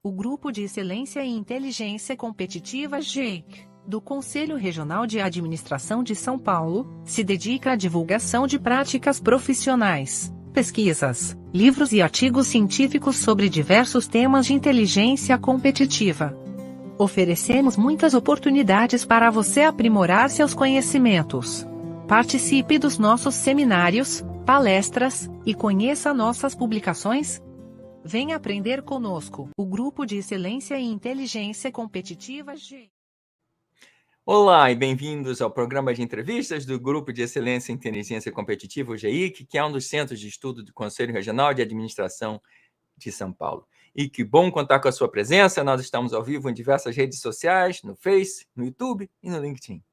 O Grupo de Excelência em Inteligência Competitiva GEIC, do Conselho Regional de Administração de São Paulo, se dedica à divulgação de práticas profissionais, pesquisas, livros e artigos científicos sobre diversos temas de inteligência competitiva. Oferecemos muitas oportunidades para você aprimorar seus conhecimentos. Participe dos nossos seminários, palestras, e conheça nossas publicações. Venha aprender conosco, o Grupo de Excelência em Inteligência Competitiva GEIC. Olá e bem-vindos ao programa de entrevistas do Grupo de Excelência em Inteligência Competitiva, o GEIC, que é um dos centros de estudo do Conselho Regional de Administração de São Paulo. E que bom contar com a sua presença. Nós estamos ao vivo em diversas redes sociais, no Face, no YouTube e no LinkedIn.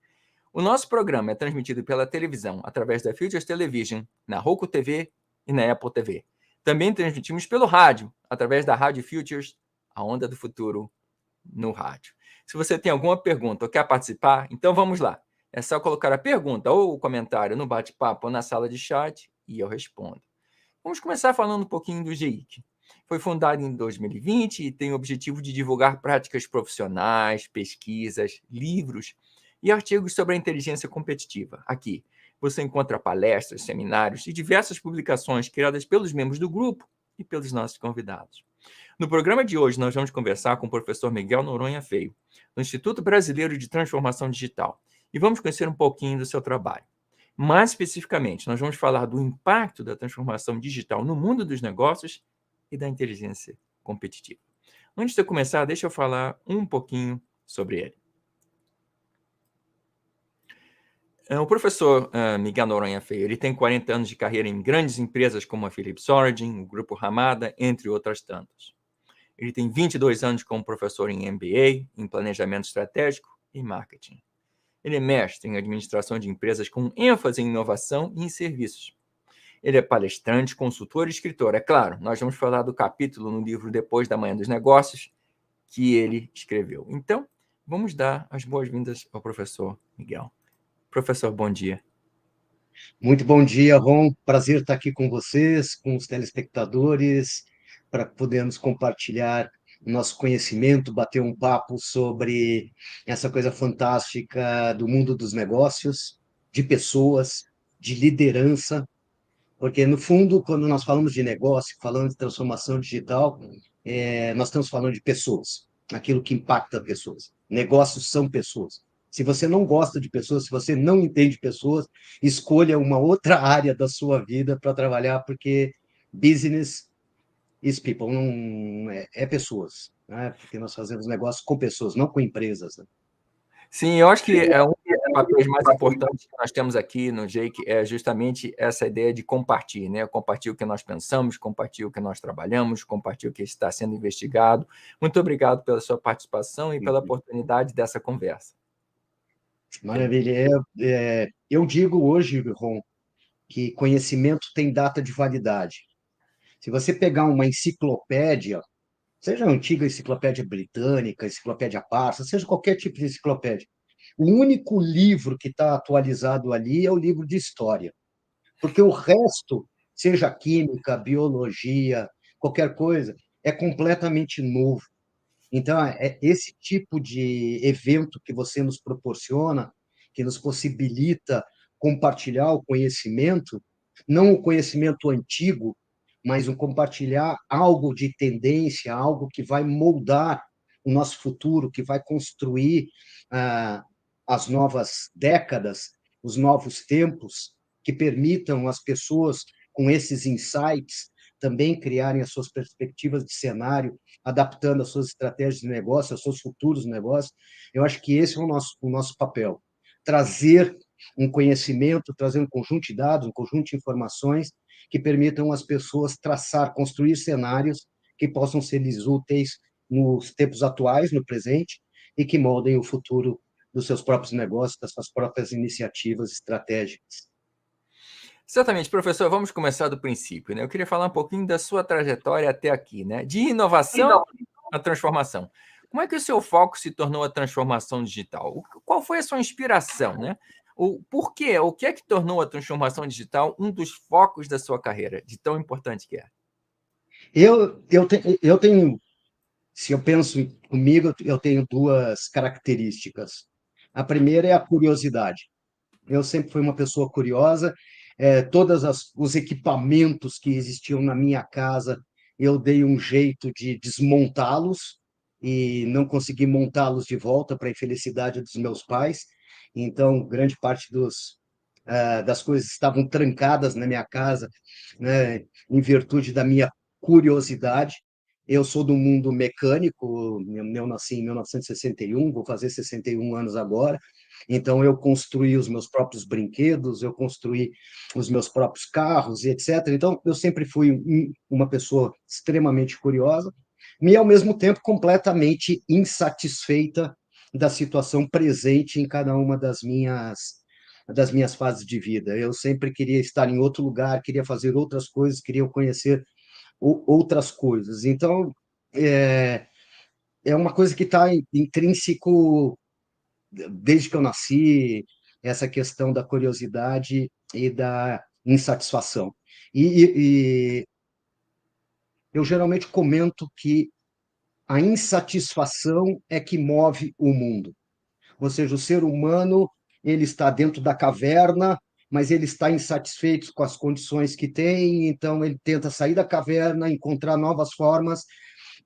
O nosso programa é transmitido pela televisão através da Futures Television, na Roku TV e na Apple TV. Também transmitimos pelo rádio, através da Rádio Futures, a onda do futuro no rádio. Se você tem alguma pergunta ou quer participar, então vamos lá. É só colocar a pergunta ou o comentário no bate-papo ou na sala de chat e eu respondo. Vamos começar falando um pouquinho do GEIC. Foi fundado em 2020 e tem o objetivo de divulgar práticas profissionais, pesquisas, livros e artigos sobre a inteligência competitiva. Aqui você encontra palestras, seminários e diversas publicações criadas pelos membros do grupo e pelos nossos convidados. No programa de hoje, nós vamos conversar com o professor Miguel Noronha Feio, do Instituto Brasileiro de Transformação Digital, e vamos conhecer um pouquinho do seu trabalho. Mais especificamente, nós vamos falar do impacto da transformação digital no mundo dos negócios e da inteligência competitiva. Antes de eu começar, deixa eu falar um pouquinho sobre ele. O professor Miguel Noronha Feio, ele tem 40 anos de carreira em grandes empresas como a Philips Origin, o Grupo Ramada, entre outras tantas. Ele tem 22 anos como professor em MBA, em Planejamento Estratégico e Marketing. Ele é mestre em Administração de Empresas com ênfase em inovação e em serviços. Ele é palestrante, consultor e escritor. É claro, nós vamos falar do capítulo no livro Depois da Manhã dos Negócios que ele escreveu. Então, vamos dar as boas-vindas ao professor Miguel. Professor, bom dia. Muito bom dia, Ron. Prazer estar aqui com vocês, com os telespectadores, para podermos compartilhar nosso conhecimento, bater um papo sobre essa coisa fantástica do mundo dos negócios, de pessoas, de liderança, porque, no fundo, quando nós falamos de negócio, falando de transformação digital, nós estamos falando de pessoas, aquilo que impacta pessoas. Negócios são pessoas. Se você não gosta de pessoas, se você não entende pessoas, escolha uma outra área da sua vida para trabalhar, porque business is people, não é pessoas, né? Porque nós fazemos negócio com pessoas, não com empresas, né? Sim, eu acho que é um dos papéis mais importantes que nós temos aqui no GEIC é justamente essa ideia de compartilhar, né? Compartilhar o que nós pensamos, compartilhar o que nós trabalhamos, compartilhar o que está sendo investigado. Muito obrigado pela sua participação e pela oportunidade dessa conversa. Maravilha. Eu digo hoje, Ron, que conhecimento tem data de validade. Se você pegar uma enciclopédia, seja a antiga enciclopédia britânica, enciclopédia Barça, seja qualquer tipo de enciclopédia, o único livro que está atualizado ali é o livro de história, porque o resto, seja química, biologia, qualquer coisa, é completamente novo. Então, é esse tipo de evento que você nos proporciona, que nos possibilita compartilhar o conhecimento, não o conhecimento antigo, mas um compartilhar algo de tendência, algo que vai moldar o nosso futuro, que vai construir as novas décadas, os novos tempos, que permitam as pessoas, com esses insights, também criarem as suas perspectivas de cenário, adaptando as suas estratégias de negócio, aos seus futuros negócios. Eu acho que esse é o nosso papel. Trazer um conhecimento, trazer um conjunto de dados, um conjunto de informações que permitam às pessoas traçar, construir cenários que possam ser lhes úteis nos tempos atuais, no presente, e que moldem o futuro dos seus próprios negócios, das suas próprias iniciativas estratégicas. Exatamente, professor, vamos começar do princípio, né? Eu queria falar um pouquinho da sua trajetória até aqui, né? De inovação à transformação. Como é que o seu foco se tornou a transformação digital? Qual foi a sua inspiração, né? O porquê? O que é que tornou a transformação digital um dos focos da sua carreira, de tão importante que é? Eu tenho Se eu penso comigo, eu tenho duas características. A primeira é a curiosidade. Eu sempre fui uma pessoa curiosa. Todos os equipamentos que existiam na minha casa, eu dei um jeito de desmontá-los e não consegui montá-los de volta, para a infelicidade dos meus pais. Então, grande parte das coisas estavam trancadas na minha casa, né, em virtude da minha curiosidade. Eu sou do mundo mecânico, eu nasci em 1961, vou fazer 61 anos agora. Então, eu construí os meus próprios brinquedos, eu construí os meus próprios carros e etc. Então, eu sempre fui uma pessoa extremamente curiosa e, ao mesmo tempo, completamente insatisfeita da situação presente em cada uma das minhas fases de vida. Eu sempre queria estar em outro lugar, queria fazer outras coisas, queria conhecer outras coisas. Então, é, é uma coisa que está intrínseco desde que eu nasci, essa questão da curiosidade e da insatisfação. E eu geralmente comento que a insatisfação é que move o mundo. Ou seja, o ser humano, ele está dentro da caverna, mas ele está insatisfeito com as condições que tem, então ele tenta sair da caverna, encontrar novas formas,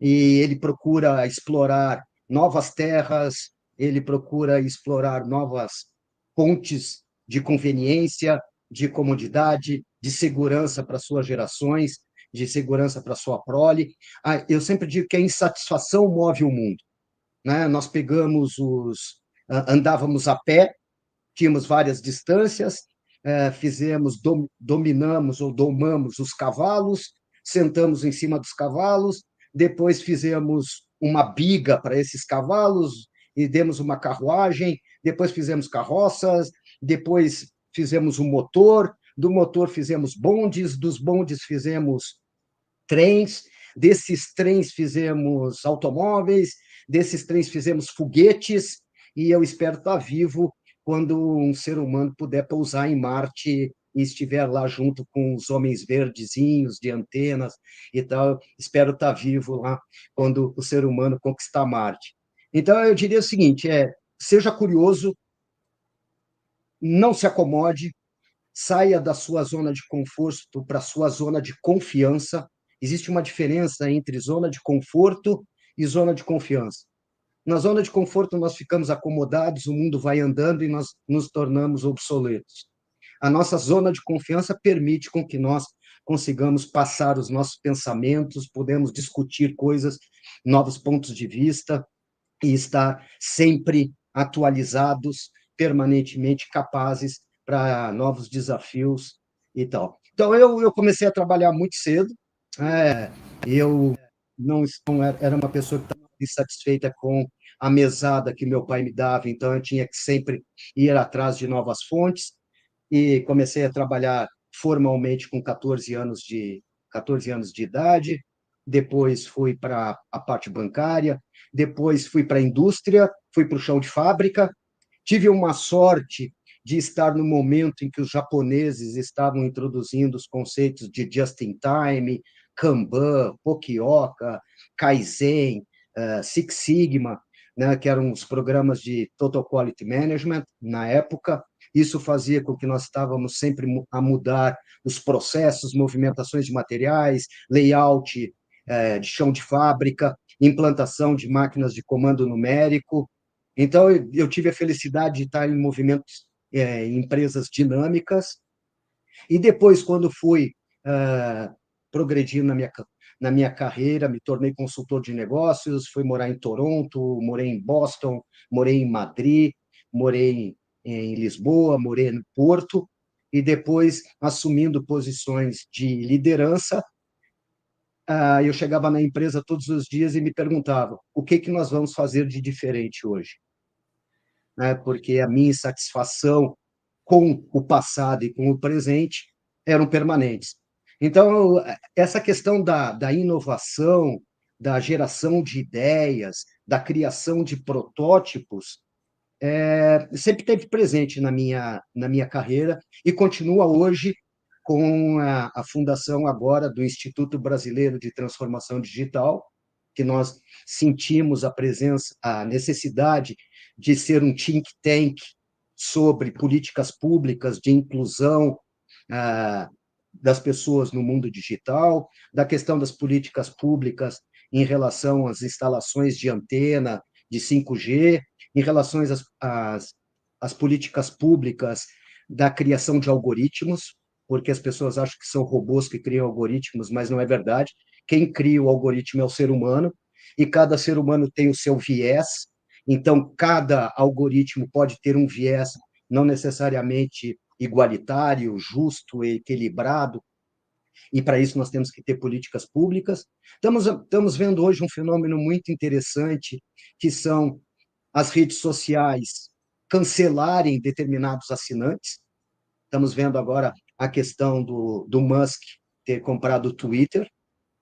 e ele procura explorar novas terras, ele procura explorar novas pontes de conveniência, de comodidade, de segurança para suas gerações, de segurança para sua prole. Eu sempre digo que a insatisfação move o mundo, né? Nós andávamos a pé, tínhamos várias distâncias, dominamos ou domamos os cavalos, sentamos em cima dos cavalos, depois fizemos uma biga para esses cavalos e demos uma carruagem, depois fizemos carroças, depois fizemos um motor, do motor fizemos bondes, dos bondes fizemos trens, desses trens fizemos automóveis, desses trens fizemos foguetes, e eu espero estar vivo quando um ser humano puder pousar em Marte e estiver lá junto com os homens verdezinhos de antenas e tal. Espero estar vivo lá quando o ser humano conquistar Marte. Então, eu diria o seguinte: seja curioso, não se acomode, saia da sua zona de conforto para a sua zona de confiança. Existe uma diferença entre zona de conforto e zona de confiança. Na zona de conforto, nós ficamos acomodados, o mundo vai andando e nós nos tornamos obsoletos. A nossa zona de confiança permite com que nós consigamos passar os nossos pensamentos, podemos discutir coisas, novos pontos de vista e estar sempre atualizados, permanentemente capazes para novos desafios e tal. Então, eu comecei a trabalhar muito cedo. Eu não era uma pessoa que estava insatisfeita com a mesada que meu pai me dava, então eu tinha que sempre ir atrás de novas fontes, e comecei a trabalhar formalmente com 14 anos de idade. Depois fui para a parte bancária, depois fui para a indústria, fui para o chão de fábrica. Tive uma sorte de estar no momento em que os japoneses estavam introduzindo os conceitos de just-in-time, Kanban, Pokioka, Kaizen, Six Sigma, né, que eram os programas de Total Quality Management na época. Isso fazia com que nós estávamos sempre a mudar os processos, movimentações de materiais, layout de chão de fábrica, implantação de máquinas de comando numérico. Então, eu tive a felicidade de estar em movimentos, em empresas dinâmicas. E depois, quando fui progredindo na minha carreira, me tornei consultor de negócios, fui morar em Toronto, morei em Boston, morei em Madrid, morei em Lisboa, morei no Porto, e depois, assumindo posições de liderança, eu chegava na empresa todos os dias e me perguntava: o que nós vamos fazer de diferente hoje? Né? Porque a minha insatisfação com o passado e com o presente eram permanentes. Então, essa questão da inovação, da geração de ideias, da criação de protótipos, sempre esteve presente na minha carreira e continua hoje com a fundação agora do Instituto Brasileiro de Transformação Digital, que nós sentimos a necessidade de ser um think tank sobre políticas públicas de inclusão das pessoas no mundo digital, da questão das políticas públicas em relação às instalações de antena de 5G, em relação às políticas públicas da criação de algoritmos, porque as pessoas acham que são robôs que criam algoritmos, mas não é verdade. Quem cria o algoritmo é o ser humano, e cada ser humano tem o seu viés, então cada algoritmo pode ter um viés não necessariamente igualitário, justo, equilibrado, e para isso nós temos que ter políticas públicas. Estamos vendo hoje um fenômeno muito interessante, que são as redes sociais cancelarem determinados assinantes. Estamos vendo agora a questão do Musk ter comprado o Twitter.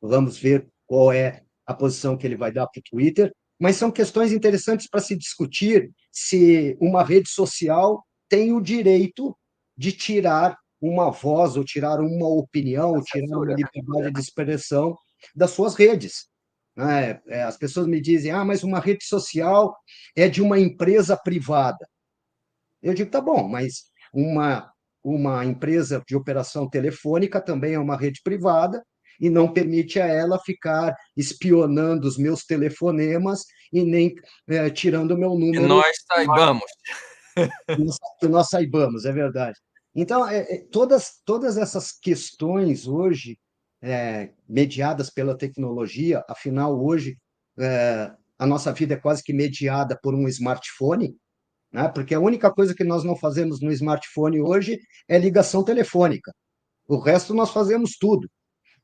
Vamos ver qual é a posição que ele vai dar para o Twitter. Mas são questões interessantes para se discutir se uma rede social tem o direito de tirar uma voz, ou tirar uma opinião, ou tirar uma liberdade de expressão das suas redes. As pessoas me dizem, mas uma rede social é de uma empresa privada. Eu digo, tá bom, mas uma empresa de operação telefônica também é uma rede privada e não permite a ela ficar espionando os meus telefonemas e nem tirando o meu Que número. nós saibamos. Que nós saibamos, é verdade. Então, todas essas questões hoje, mediadas pela tecnologia, afinal, hoje, a nossa vida é quase que mediada por um smartphone, né? Porque a única coisa que nós não fazemos no smartphone hoje é ligação telefônica. O resto nós fazemos tudo.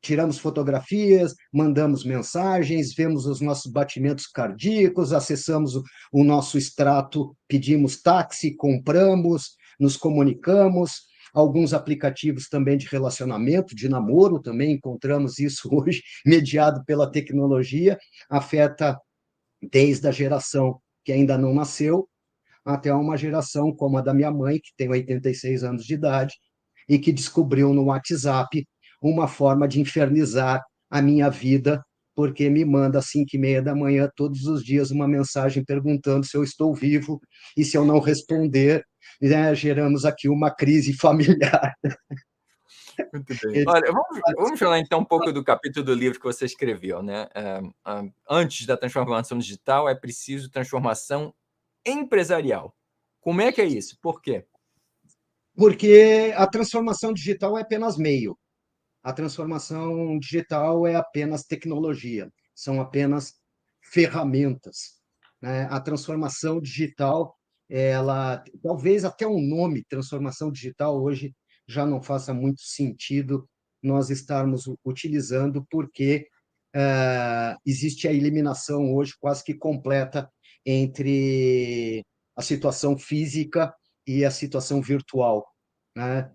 Tiramos fotografias, mandamos mensagens, vemos os nossos batimentos cardíacos, acessamos o nosso extrato, pedimos táxi, compramos, nos comunicamos. Alguns aplicativos também de relacionamento, de namoro, também encontramos isso hoje, mediado pela tecnologia, afeta desde a geração que ainda não nasceu, até uma geração como a da minha mãe, que tem 86 anos de idade, e que descobriu no WhatsApp uma forma de infernizar a minha vida, porque me manda às 5h30 da manhã, todos os dias, uma mensagem perguntando se eu estou vivo, e se eu não responder, geramos aqui uma crise familiar. Muito bem. Olha, vamos falar então um pouco do capítulo do livro que você escreveu, né? Antes da transformação digital, é preciso transformação empresarial. Como é que é isso? Por quê? Porque a transformação digital é apenas meio. A transformação digital é apenas tecnologia, são apenas ferramentas, né? A transformação digital, ela talvez até o nome transformação digital hoje já não faça muito sentido nós estarmos utilizando, porque existe a eliminação hoje quase que completa entre a situação física e a situação virtual, né?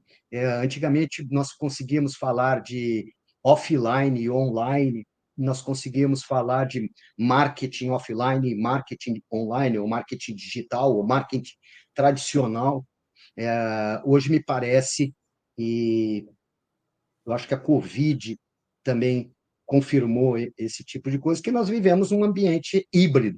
Antigamente, nós conseguíamos falar de offline e online, nós conseguíamos falar de marketing offline e marketing online, ou marketing digital, ou marketing tradicional. Hoje me parece, e eu acho que a Covid também confirmou esse tipo de coisa, que nós vivemos um ambiente híbrido.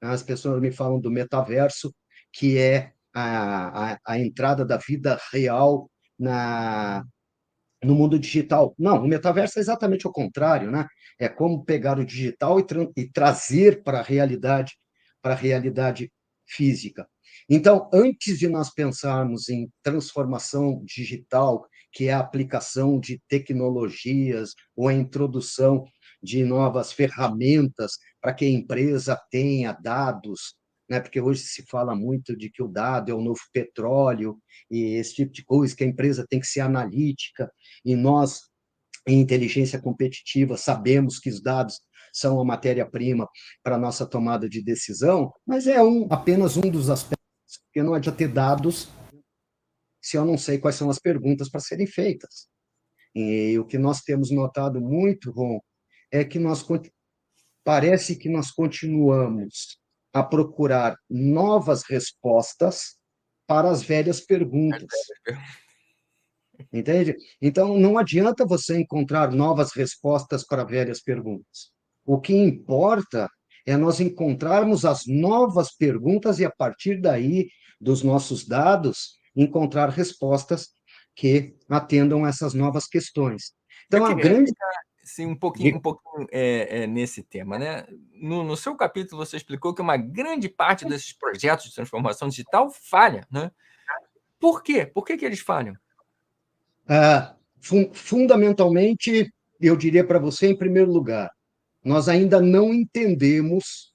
As pessoas me falam do metaverso, que é a entrada da vida real no mundo digital. Não, o metaverso é exatamente o contrário, né? É como pegar o digital e trazer para a realidade física. Então, antes de nós pensarmos em transformação digital, que é a aplicação de tecnologias ou a introdução de novas ferramentas para que a empresa tenha dados, né? Porque hoje se fala muito de que o dado é o novo petróleo e esse tipo de coisa, que a empresa tem que ser analítica, e nós, em inteligência competitiva, sabemos que os dados são a matéria-prima para a nossa tomada de decisão, mas é apenas um dos aspectos, porque não adianta ter dados se eu não sei quais são as perguntas para serem feitas. E o que nós temos notado muito, Ron, é que parece que nós continuamos a procurar novas respostas para as velhas perguntas. Entende? Então, não adianta você encontrar novas respostas para velhas perguntas. O que importa é nós encontrarmos as novas perguntas e, a partir daí, dos nossos dados, encontrar respostas que atendam essas novas questões. Eu Então, a queria grande. ficar assim, um pouquinho nesse tema, né? No seu capítulo, você explicou que uma grande parte desses projetos de transformação digital falha, né? Por quê? Por que eles falham? Fundamentalmente, eu diria para você, em primeiro lugar, nós ainda não entendemos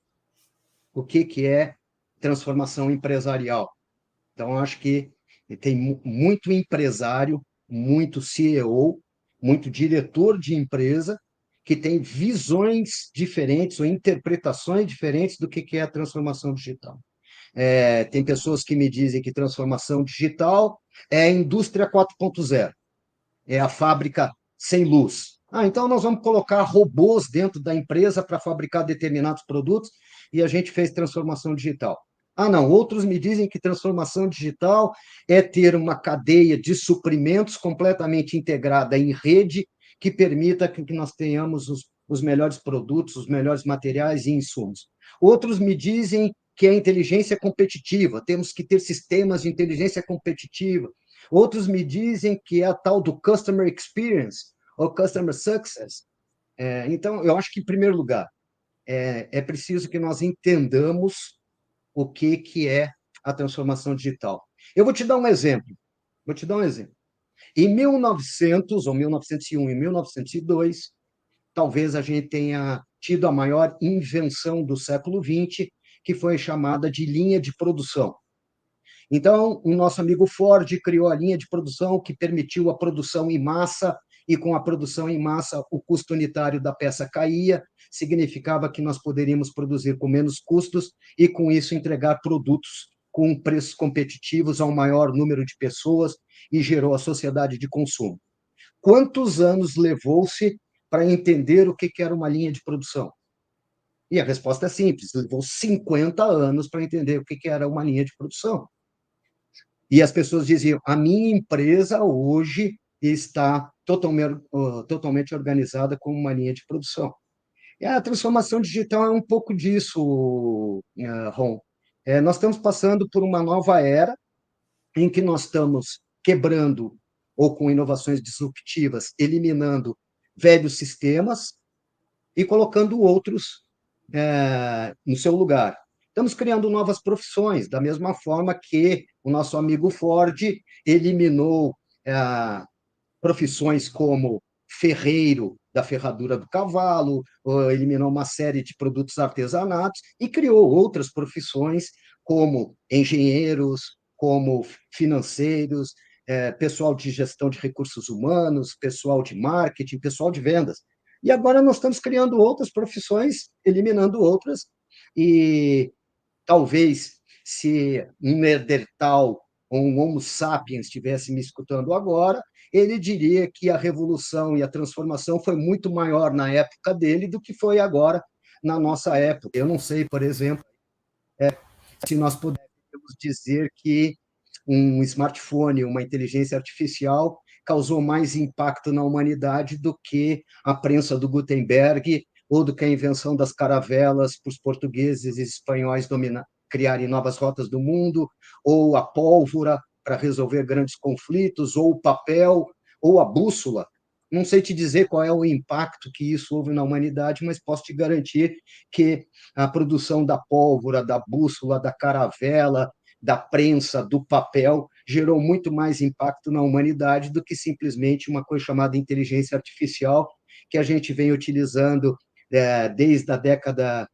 o que é transformação empresarial. Então, acho que tem muito empresário, muito CEO, muito diretor de empresa que tem visões diferentes ou interpretações diferentes do que é a transformação digital. Tem pessoas que me dizem que transformação digital é a indústria 4.0, é a fábrica sem luz. Então nós vamos colocar robôs dentro da empresa para fabricar determinados produtos e a gente fez transformação digital. Não, outros me dizem que transformação digital é ter uma cadeia de suprimentos completamente integrada em rede que permita que nós tenhamos os melhores produtos, os melhores materiais e insumos. Outros me dizem que é inteligência competitiva, temos que ter sistemas de inteligência competitiva. Outros me dizem que é a tal do customer experience ou customer success. Então, eu acho que, em primeiro lugar, é preciso que nós entendamos o que é a transformação digital. Eu vou te dar um exemplo. Vou te dar um exemplo. Em 1900, ou 1901 e 1902, talvez a gente tenha tido a maior invenção do século XX, que foi chamada de linha de produção. Então, o nosso amigo Ford criou a linha de produção que permitiu a produção em massa, e com a produção em massa, o custo unitário da peça caía, significava que nós poderíamos produzir com menos custos e, com isso, entregar produtos com preços competitivos ao maior número de pessoas e gerou a sociedade de consumo. Quantos anos levou-se para entender o que era uma linha de produção? E a resposta é simples, levou 50 anos para entender o que era uma linha de produção. E as pessoas diziam: a minha empresa hoje está totalmente organizada como uma linha de produção. E a transformação digital é um pouco disso, Ron. Nós estamos passando por uma nova era em que nós estamos quebrando, ou com inovações disruptivas, eliminando velhos sistemas e colocando outros no seu lugar. Estamos criando novas profissões, da mesma forma que o nosso amigo Ford eliminou profissões como ferreiro da ferradura do cavalo, eliminou uma série de produtos artesanatos e criou outras profissões como engenheiros, como financeiros, pessoal de gestão de recursos humanos, pessoal de marketing, pessoal de vendas. E agora nós estamos criando outras profissões, eliminando outras, e talvez se um Neandertal ou um Homo sapiens estivesse me escutando agora, ele diria que a revolução e a transformação foi muito maior na época dele do que foi agora na nossa época. Eu não sei, por exemplo, se nós podemos dizer que um smartphone, uma inteligência artificial, causou mais impacto na humanidade do que a prensa do Gutenberg ou do que a invenção das caravelas para os portugueses e espanhóis criarem novas rotas do mundo, ou a pólvora para resolver grandes conflitos, ou o papel, ou a bússola. Não sei te dizer qual é o impacto que isso houve na humanidade, mas posso te garantir que a produção da pólvora, da bússola, da caravela, da prensa, do papel, gerou muito mais impacto na humanidade do que simplesmente uma coisa chamada inteligência artificial, que a gente vem utilizando desde a década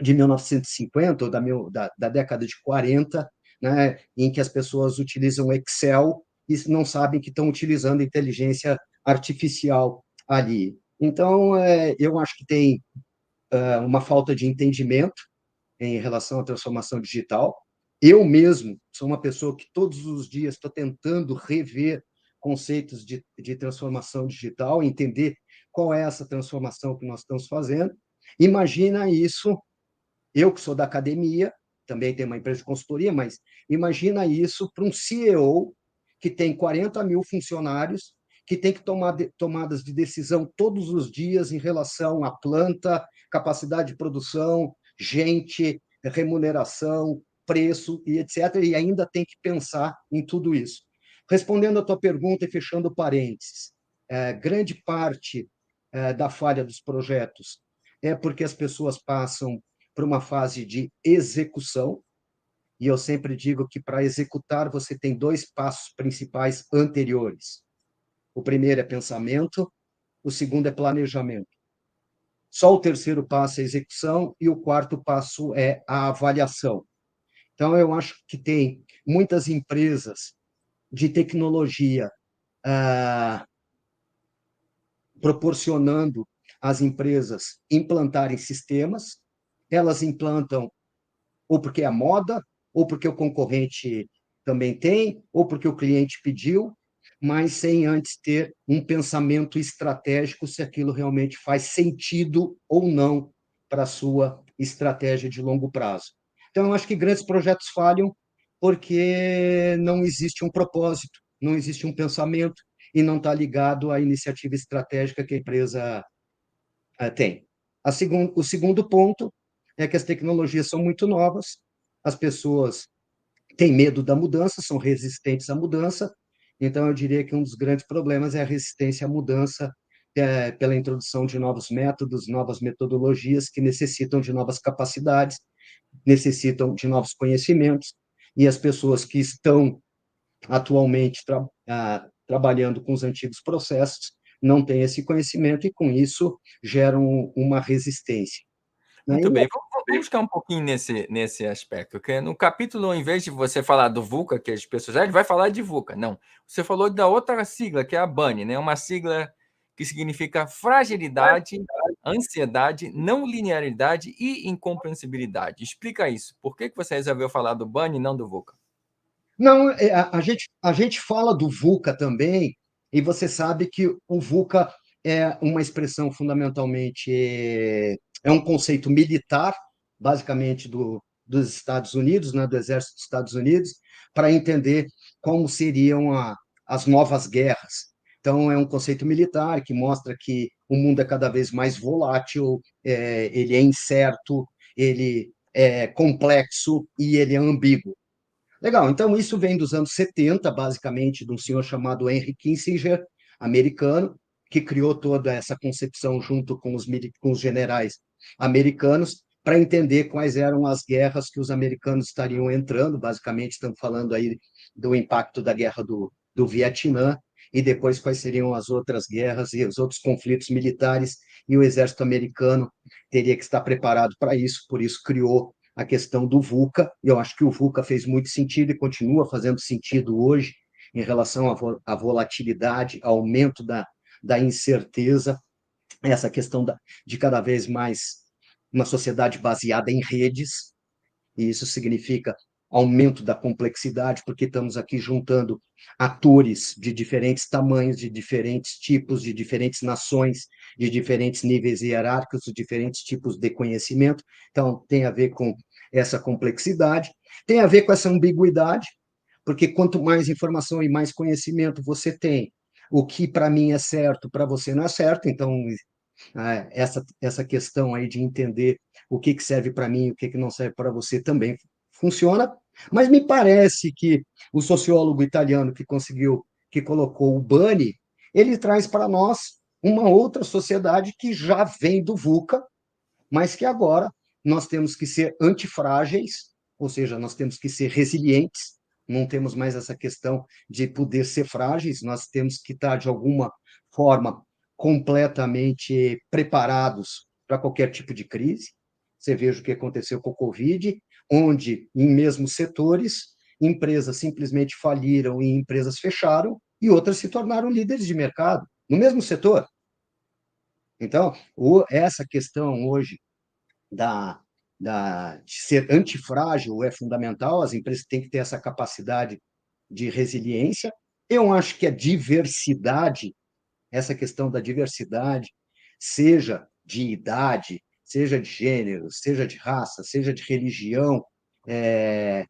de 1950, ou da década de 40, né, em que as pessoas utilizam Excel e não sabem que estão utilizando inteligência artificial ali. Então, eu acho que tem uma falta de entendimento em relação à transformação digital. Eu mesmo sou uma pessoa que todos os dias estou tentando rever conceitos de transformação digital, entender qual é essa transformação que nós estamos fazendo. Imagina isso, eu que sou da academia, também tenho uma empresa de consultoria, mas imagina isso para um CEO que tem 40 mil funcionários que tem que tomar tomadas de decisão todos os dias em relação à planta, capacidade de produção, gente, remuneração, preço e etc. E ainda tem que pensar em tudo isso. Respondendo à tua pergunta e fechando parênteses, grande parte da falha dos projetos é porque as pessoas passam por uma fase de execução, e eu sempre digo que para executar você tem dois passos principais anteriores. O primeiro é pensamento, o segundo é planejamento. Só o terceiro passo é execução e o quarto passo é a avaliação. Então, eu acho que tem muitas empresas de tecnologia proporcionando às empresas implantarem sistemas, elas implantam ou porque é moda, ou porque o concorrente também tem, ou porque o cliente pediu, mas sem antes ter um pensamento estratégico se aquilo realmente faz sentido ou não para a sua estratégia de longo prazo. Então, eu acho que grandes projetos falham porque não existe um propósito, não existe um pensamento e não está ligado à iniciativa estratégica que a empresa tem. O segundo ponto é que as tecnologias são muito novas, as pessoas têm medo da mudança, são resistentes à mudança, então eu diria que um dos grandes problemas é a resistência à mudança pela introdução de novos métodos, novas metodologias que necessitam de novas capacidades, necessitam de novos conhecimentos, e as pessoas que estão atualmente trabalhando com os antigos processos não têm esse conhecimento e, com isso, geram uma resistência. Muito bem, vamos ficar um pouquinho nesse aspecto, porque no capítulo, ao invés de você falar do VUCA, que as pessoas, ele vai falar de VUCA, não. Você falou da outra sigla, que é a BANI, né? Uma sigla que significa fragilidade, ansiedade, não linearidade e incompreensibilidade. Explica isso. Por que você resolveu falar do BANI e não do VUCA? Não, a gente fala do VUCA também, e você sabe que o VUCA é uma expressão fundamentalmente, é um conceito militar, basicamente dos Estados Unidos, né, do Exército dos Estados Unidos, para entender como seriam as novas guerras. Então, é um conceito militar que mostra que o mundo é cada vez mais volátil, ele é incerto, ele é complexo e ele é ambíguo. Legal, então isso vem dos anos 70, basicamente, de um senhor chamado Henry Kissinger, americano, que criou toda essa concepção junto com os generais americanos para entender quais eram as guerras que os americanos estariam entrando. Basicamente, estamos falando aí do impacto da guerra do Vietnã e depois quais seriam as outras guerras e os outros conflitos militares, e o exército americano teria que estar preparado para isso, por isso criou a questão do VUCA, e eu acho que o VUCA fez muito sentido e continua fazendo sentido hoje em relação à volatilidade, ao aumento da incerteza, essa questão de cada vez mais uma sociedade baseada em redes, e isso significa aumento da complexidade, porque estamos aqui juntando atores de diferentes tamanhos, de diferentes tipos, de diferentes nações, de diferentes níveis hierárquicos, de diferentes tipos de conhecimento. Então, tem a ver com essa complexidade, tem a ver com essa ambiguidade, porque quanto mais informação e mais conhecimento você tem, o que para mim é certo, para você não é certo. Então, essa questão aí de entender o que serve para mim e o que não serve para você também funciona, mas me parece que o sociólogo italiano que colocou o Bani, ele traz para nós uma outra sociedade que já vem do VUCA, mas que agora nós temos que ser antifrágeis, ou seja, nós temos que ser resilientes, não temos mais essa questão de poder ser frágeis, nós temos que estar, de alguma forma, completamente preparados para qualquer tipo de crise. Você veja o que aconteceu com o Covid, onde, em mesmos setores, empresas simplesmente faliram e empresas fecharam, e outras se tornaram líderes de mercado, no mesmo setor. Então, essa questão hoje de ser antifrágil é fundamental, as empresas têm que ter essa capacidade de resiliência. Eu acho que a diversidade, essa questão da diversidade, seja de idade, seja de gênero, seja de raça, seja de religião, é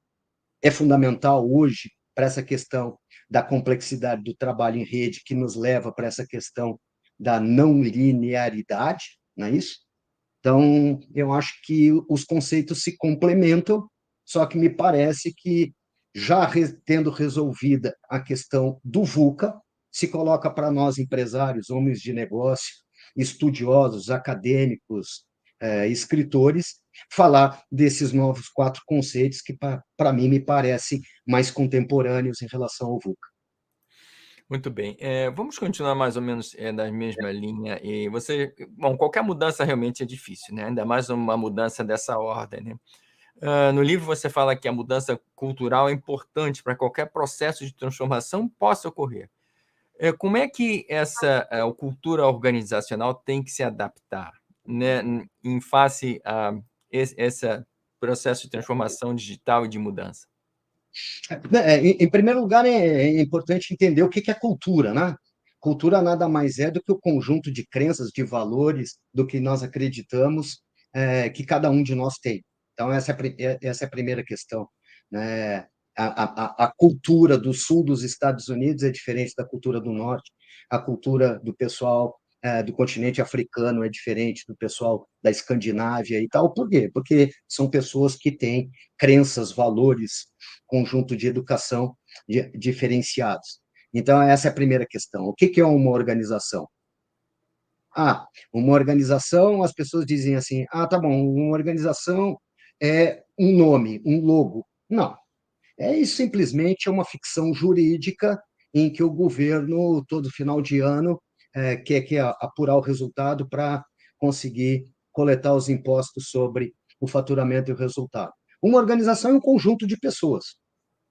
fundamental hoje para essa questão da complexidade do trabalho em rede, que nos leva para essa questão da não linearidade, não é isso? Então, eu acho que os conceitos se complementam, só que me parece que, já tendo resolvida a questão do VUCA, se coloca para nós, empresários, homens de negócio, estudiosos, acadêmicos, escritores, falar desses novos 4 conceitos que, para mim, me parecem mais contemporâneos em relação ao VUCA. Muito bem. Vamos continuar mais ou menos na mesma linha. E bom, qualquer mudança realmente é difícil, né? Ainda mais uma mudança dessa ordem, né? No livro você fala que a mudança cultural é importante para qualquer processo de transformação possa ocorrer. Como é que essa cultura organizacional tem que se adaptar, né, em face a esse processo de transformação digital e de mudança? Em primeiro lugar, é importante entender o que é cultura, né? Cultura nada mais é do que o conjunto de crenças, de valores, do que nós acreditamos que cada um de nós tem. Então, essa é a primeira questão, né? A cultura do sul dos Estados Unidos é diferente da cultura do norte, a cultura do pessoal do continente africano é diferente do pessoal da Escandinávia e tal. Por quê? Porque são pessoas que têm crenças, valores, conjunto de educação diferenciados. Então, essa é a primeira questão. O que é uma organização? Uma organização, as pessoas dizem assim, tá bom, uma organização é um nome, um logo. Não, simplesmente uma ficção jurídica em que o governo, todo final de ano, quer apurar o resultado para conseguir coletar os impostos sobre o faturamento e o resultado. Uma organização é um conjunto de pessoas.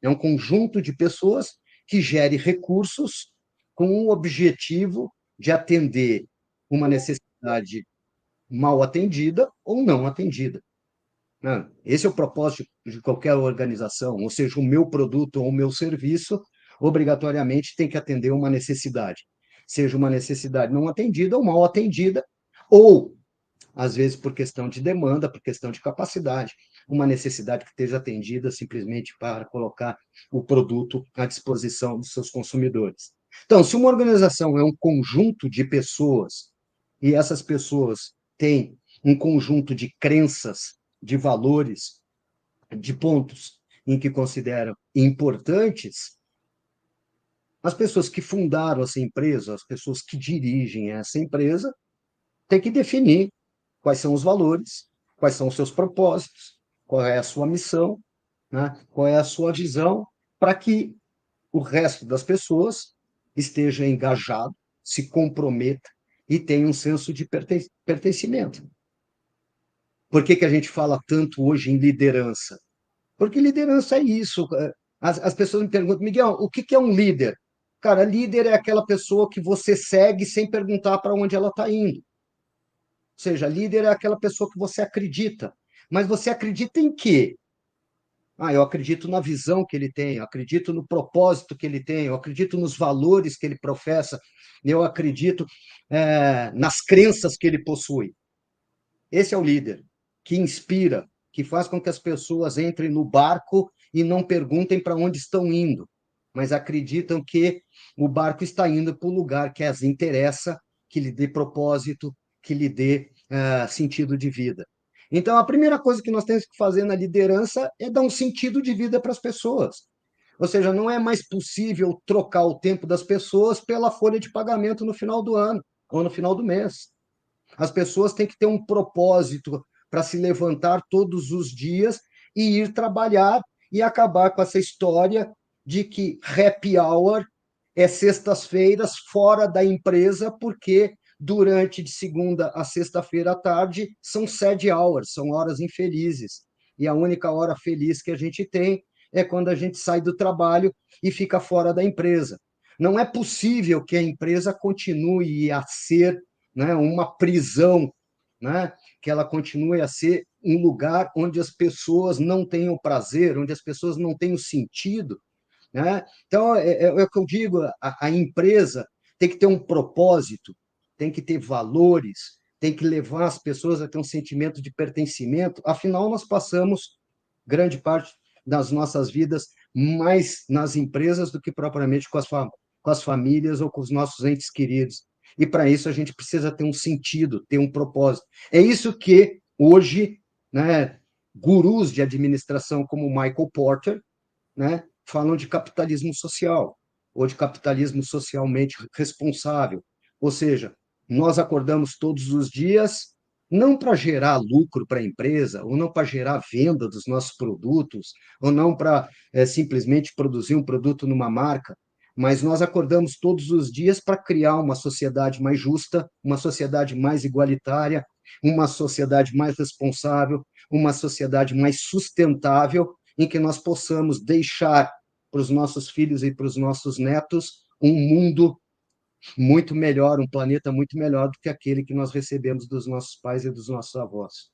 É um conjunto de pessoas que gere recursos com o objetivo de atender uma necessidade mal atendida ou não atendida. Esse é o propósito de qualquer organização, ou seja, o meu produto ou o meu serviço obrigatoriamente tem que atender uma necessidade, seja uma necessidade não atendida ou mal atendida, ou, às vezes, por questão de demanda, por questão de capacidade, uma necessidade que esteja atendida simplesmente para colocar o produto à disposição dos seus consumidores. Então, se uma organização é um conjunto de pessoas e essas pessoas têm um conjunto de crenças, de valores, de pontos em que consideram importantes, as pessoas que fundaram essa empresa, as pessoas que dirigem essa empresa, têm que definir quais são os valores, quais são os seus propósitos, qual é a sua missão, né? Qual é a sua visão, para que o resto das pessoas esteja engajado, se comprometa e tenha um senso de pertencimento. Por que a gente fala tanto hoje em liderança? Porque liderança é isso. As pessoas me perguntam, Miguel, o que é um líder? Cara, líder é aquela pessoa que você segue sem perguntar para onde ela está indo. Ou seja, líder é aquela pessoa que você acredita. Mas você acredita em quê? Eu acredito na visão que ele tem, eu acredito no propósito que ele tem, eu acredito nos valores que ele professa, eu acredito nas crenças que ele possui. Esse é o líder, que inspira, que faz com que as pessoas entrem no barco e não perguntem para onde estão indo, mas acreditam que o barco está indo para o lugar que as interessa, que lhe dê propósito, que lhe dê sentido de vida. Então, a primeira coisa que nós temos que fazer na liderança é dar um sentido de vida para as pessoas. Ou seja, não é mais possível trocar o tempo das pessoas pela folha de pagamento no final do ano ou no final do mês. As pessoas têm que ter um propósito para se levantar todos os dias e ir trabalhar e acabar com essa história de que happy hour é sextas-feiras fora da empresa, porque durante de segunda a sexta-feira à tarde são sad hours, são horas infelizes. E a única hora feliz que a gente tem é quando a gente sai do trabalho e fica fora da empresa. Não é possível que a empresa continue a ser, né, uma prisão, né, que ela continue a ser um lugar onde as pessoas não tenham prazer, onde as pessoas não tenham sentido, né? Então, é o que eu digo, a empresa tem que ter um propósito, tem que ter valores, tem que levar as pessoas a ter um sentimento de pertencimento, afinal, nós passamos grande parte das nossas vidas, mais nas empresas do que propriamente com as famílias ou com os nossos entes queridos. E para isso a gente precisa ter um sentido, ter um propósito. É isso que hoje, né, gurus de administração como Michael Porter, né, falam de capitalismo social, ou de capitalismo socialmente responsável. Ou seja, nós acordamos todos os dias não para gerar lucro para a empresa, ou não para gerar venda dos nossos produtos, ou não para simplesmente produzir um produto numa marca, mas nós acordamos todos os dias para criar uma sociedade mais justa, uma sociedade mais igualitária, uma sociedade mais responsável, uma sociedade mais sustentável, em que nós possamos deixar para os nossos filhos e para os nossos netos um mundo muito melhor, um planeta muito melhor do que aquele que nós recebemos dos nossos pais e dos nossos avós.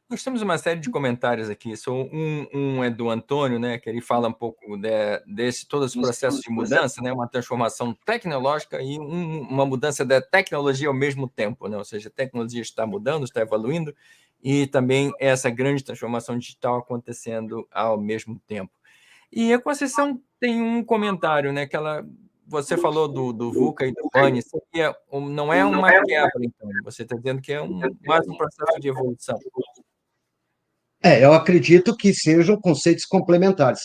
Nós temos uma série de comentários aqui. Um é do Antônio, né, que ele fala um pouco desse todo esse processo de mudança, né, uma transformação tecnológica e uma mudança da tecnologia ao mesmo tempo, né? Ou seja, a tecnologia está mudando, está evoluindo, e também essa grande transformação digital acontecendo ao mesmo tempo. E a Conceição tem um comentário, né, você falou do VUCA e do BANI, não é uma quebra, então, você está dizendo que é mais um processo de evolução. Eu acredito que sejam conceitos complementares.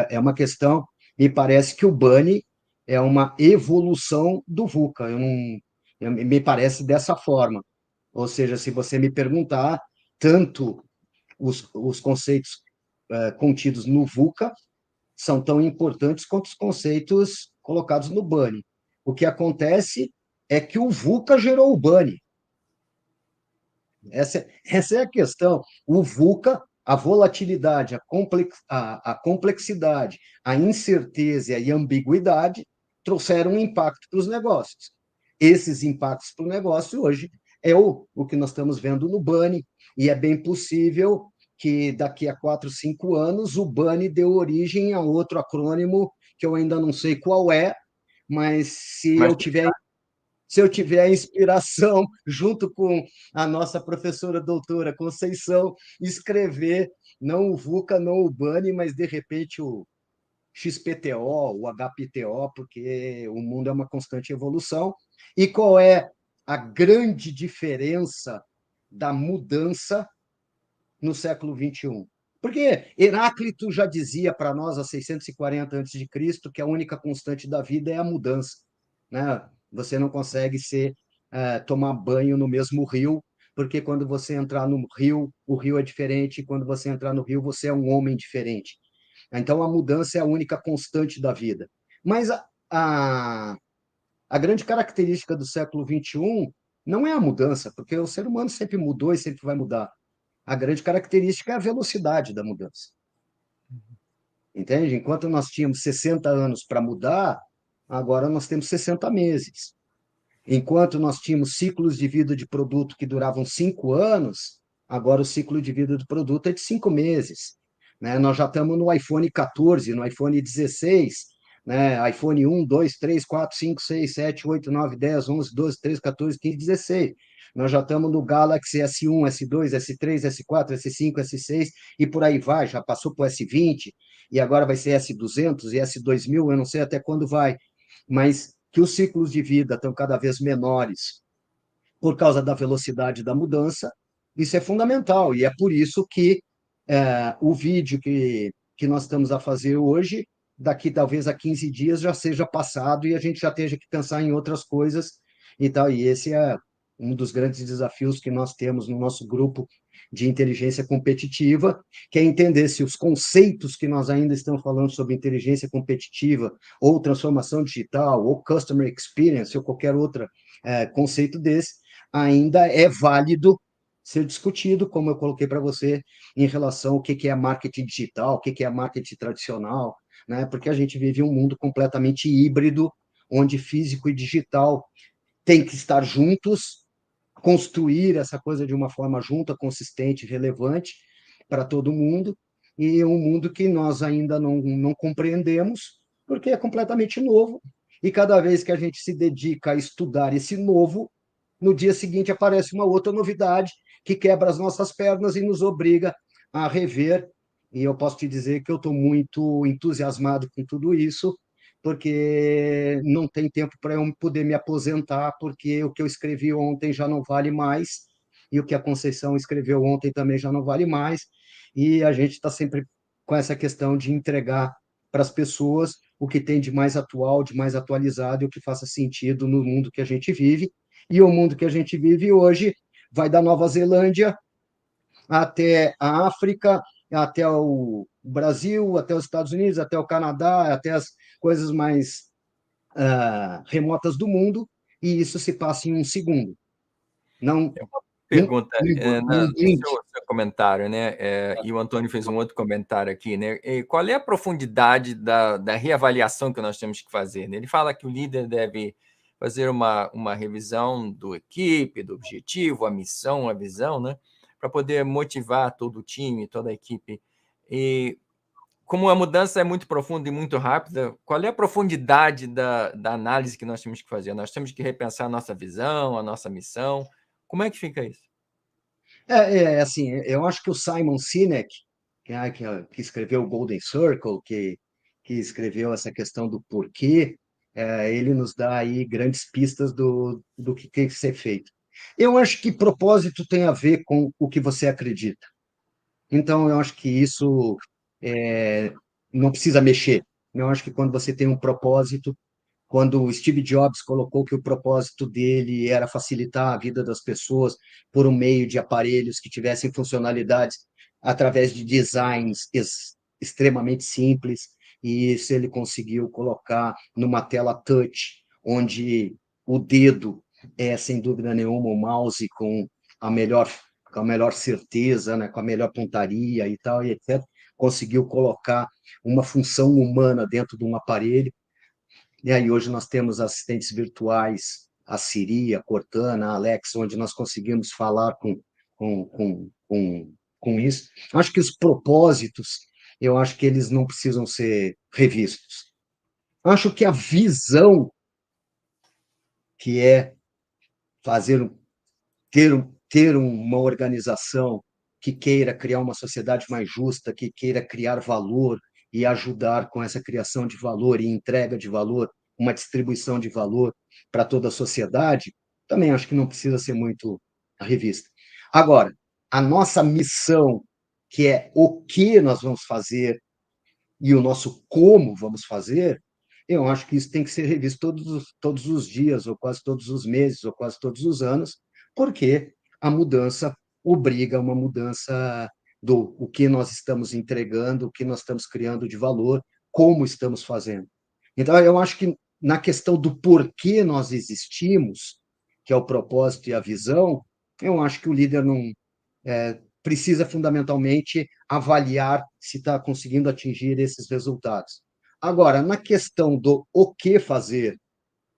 É uma questão, me parece que o BANI é uma evolução do VUCA. Me parece dessa forma. Ou seja, se você me perguntar, tanto os conceitos contidos no VUCA são tão importantes quanto os conceitos colocados no BANI. O que acontece é que o VUCA gerou o BANI. Essa é a questão. O VUCA, a volatilidade, a complexidade, a incerteza e a ambiguidade trouxeram um impacto para os negócios. Esses impactos para o negócio hoje é o que nós estamos vendo no BANI, e é bem possível que daqui a 4, 5 anos o BANI deu origem a outro acrônimo que eu ainda não sei qual é, mas se eu tiver a inspiração, junto com a nossa professora doutora Conceição, escrever não o VUCA, não o BANI, mas, de repente, o XPTO, o HPTO, porque o mundo é uma constante evolução. E qual é a grande diferença da mudança no século XXI? Porque Heráclito já dizia para nós, há 640 a.C., que a única constante da vida é a mudança, né? Você não consegue tomar banho no mesmo rio, porque quando você entrar no rio, o rio é diferente, e quando você entrar no rio, você é um homem diferente. Então, a mudança é a única constante da vida. Mas a grande característica do século XXI não é a mudança, porque o ser humano sempre mudou e sempre vai mudar. A grande característica é a velocidade da mudança. Entende? Enquanto nós tínhamos 60 anos para mudar, agora nós temos 60 meses. Enquanto nós tínhamos ciclos de vida de produto que duravam 5 anos, agora o ciclo de vida do produto é de 5 meses. Né? Nós já estamos no iPhone 14, no iPhone 16, né? iPhone 1, 2, 3, 4, 5, 6, 7, 8, 9, 10, 11, 12, 13, 14, 15, 16. Nós já estamos no Galaxy S1, S2, S3, S4, S5, S6 e por aí vai. Já passou para o S20 e agora vai ser S200 e S2000, eu não sei até quando vai. Mas que os ciclos de vida estão cada vez menores por causa da velocidade da mudança, isso é fundamental. E é por isso que o vídeo que nós estamos a fazer hoje, daqui talvez a 15 dias já seja passado e a gente já tenha que pensar em outras coisas e tal. E esse é um dos grandes desafios que nós temos no nosso grupo de inteligência competitiva, que é entender se os conceitos que nós ainda estamos falando sobre inteligência competitiva, ou transformação digital, ou customer experience, ou qualquer outro conceito desse, ainda é válido ser discutido, como eu coloquei para você, em relação ao que é marketing digital, o que é marketing tradicional, né? Porque a gente vive um mundo completamente híbrido, onde físico e digital têm que estar juntos, construir essa coisa de uma forma junta, consistente, relevante para todo mundo, e um mundo que nós ainda não compreendemos, porque é completamente novo, e cada vez que a gente se dedica a estudar esse novo, no dia seguinte aparece uma outra novidade que quebra as nossas pernas e nos obriga a rever e eu posso te dizer que eu estou muito entusiasmado com tudo isso, porque não tem tempo para eu poder me aposentar, porque o que eu escrevi ontem já não vale mais, e o que a Conceição escreveu ontem também já não vale mais, e a gente está sempre com essa questão de entregar para as pessoas o que tem de mais atual, de mais atualizado e o que faça sentido no mundo que a gente vive. E o mundo que a gente vive hoje vai da Nova Zelândia até a África, até o Brasil, até os Estados Unidos, até o Canadá, até as coisas mais remotas do mundo, e isso se passa em um segundo. Não, É uma num, pergunta, num no blink. seu comentário, né? E o Antônio fez um outro comentário aqui, né? Qual é a profundidade da reavaliação que nós temos que fazer, né? Ele fala que o líder deve fazer uma revisão do equipe, do objetivo, a missão, a visão, né? Para poder motivar todo o time, toda a equipe. E como a mudança é muito profunda e muito rápida, qual é a profundidade da análise que nós temos que fazer? Nós temos que repensar a nossa visão, a nossa missão. Como é que fica isso? Assim, eu acho que o Simon Sinek, que escreveu o Golden Circle, que escreveu essa questão do porquê, ele nos dá aí grandes pistas do que tem que ser feito. Eu acho que propósito tem a ver com o que você acredita. Então, eu acho que isso é, não precisa mexer. Eu acho que quando você tem um propósito, quando o Steve Jobs colocou que o propósito dele era facilitar a vida das pessoas por um meio de aparelhos que tivessem funcionalidades através de designs extremamente simples, e isso ele conseguiu colocar numa tela touch, onde o dedo é, sem dúvida nenhuma, o mouse a melhor, com a melhor certeza, né, com a melhor pontaria e tal, e etc., conseguiu colocar uma função humana dentro de um aparelho. E aí hoje nós temos assistentes virtuais, a Siri, a Cortana, a Alexa, onde nós conseguimos falar com isso. Acho que os propósitos, eu acho que eles não precisam ser revistos. Acho que a visão, que é fazer ter uma organização que queira criar uma sociedade mais justa, que queira criar valor e ajudar com essa criação de valor e entrega de valor, uma distribuição de valor para toda a sociedade, também acho que não precisa ser muito revista. Agora, a nossa missão, que é o que nós vamos fazer e o nosso como vamos fazer, eu acho que isso tem que ser revisto todos os dias, ou quase todos os meses, ou quase todos os anos, porque a mudança obriga uma mudança do o que nós estamos entregando, o que nós estamos criando de valor, como estamos fazendo. Então, eu acho que na questão do porquê nós existimos, que é o propósito e a visão, eu acho que o líder não precisa fundamentalmente avaliar se está conseguindo atingir esses resultados. Agora, na questão do o que fazer,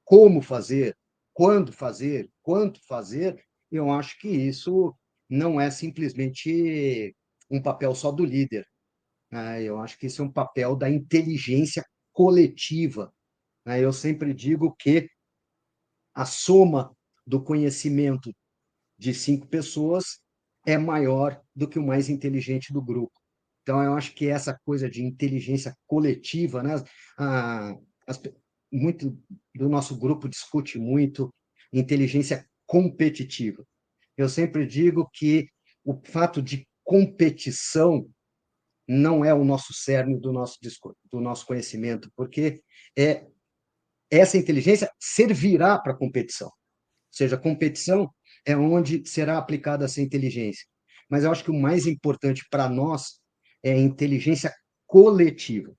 como fazer, quando fazer, quanto fazer, eu acho que isso não é simplesmente um papel só do líder, né? Eu acho que isso é um papel da inteligência coletiva, né? Eu sempre digo que a soma do conhecimento de 5 pessoas é maior do que o mais inteligente do grupo. Então, eu acho que essa coisa de inteligência coletiva, né? Ah, as, muito do nosso grupo discute muito inteligência competitiva. Eu sempre digo que o fato de competição não é o nosso cerne do nosso conhecimento, porque é, essa inteligência servirá para a competição. Ou seja, a competição é onde será aplicada essa inteligência. Mas eu acho que o mais importante para nós é a inteligência coletiva.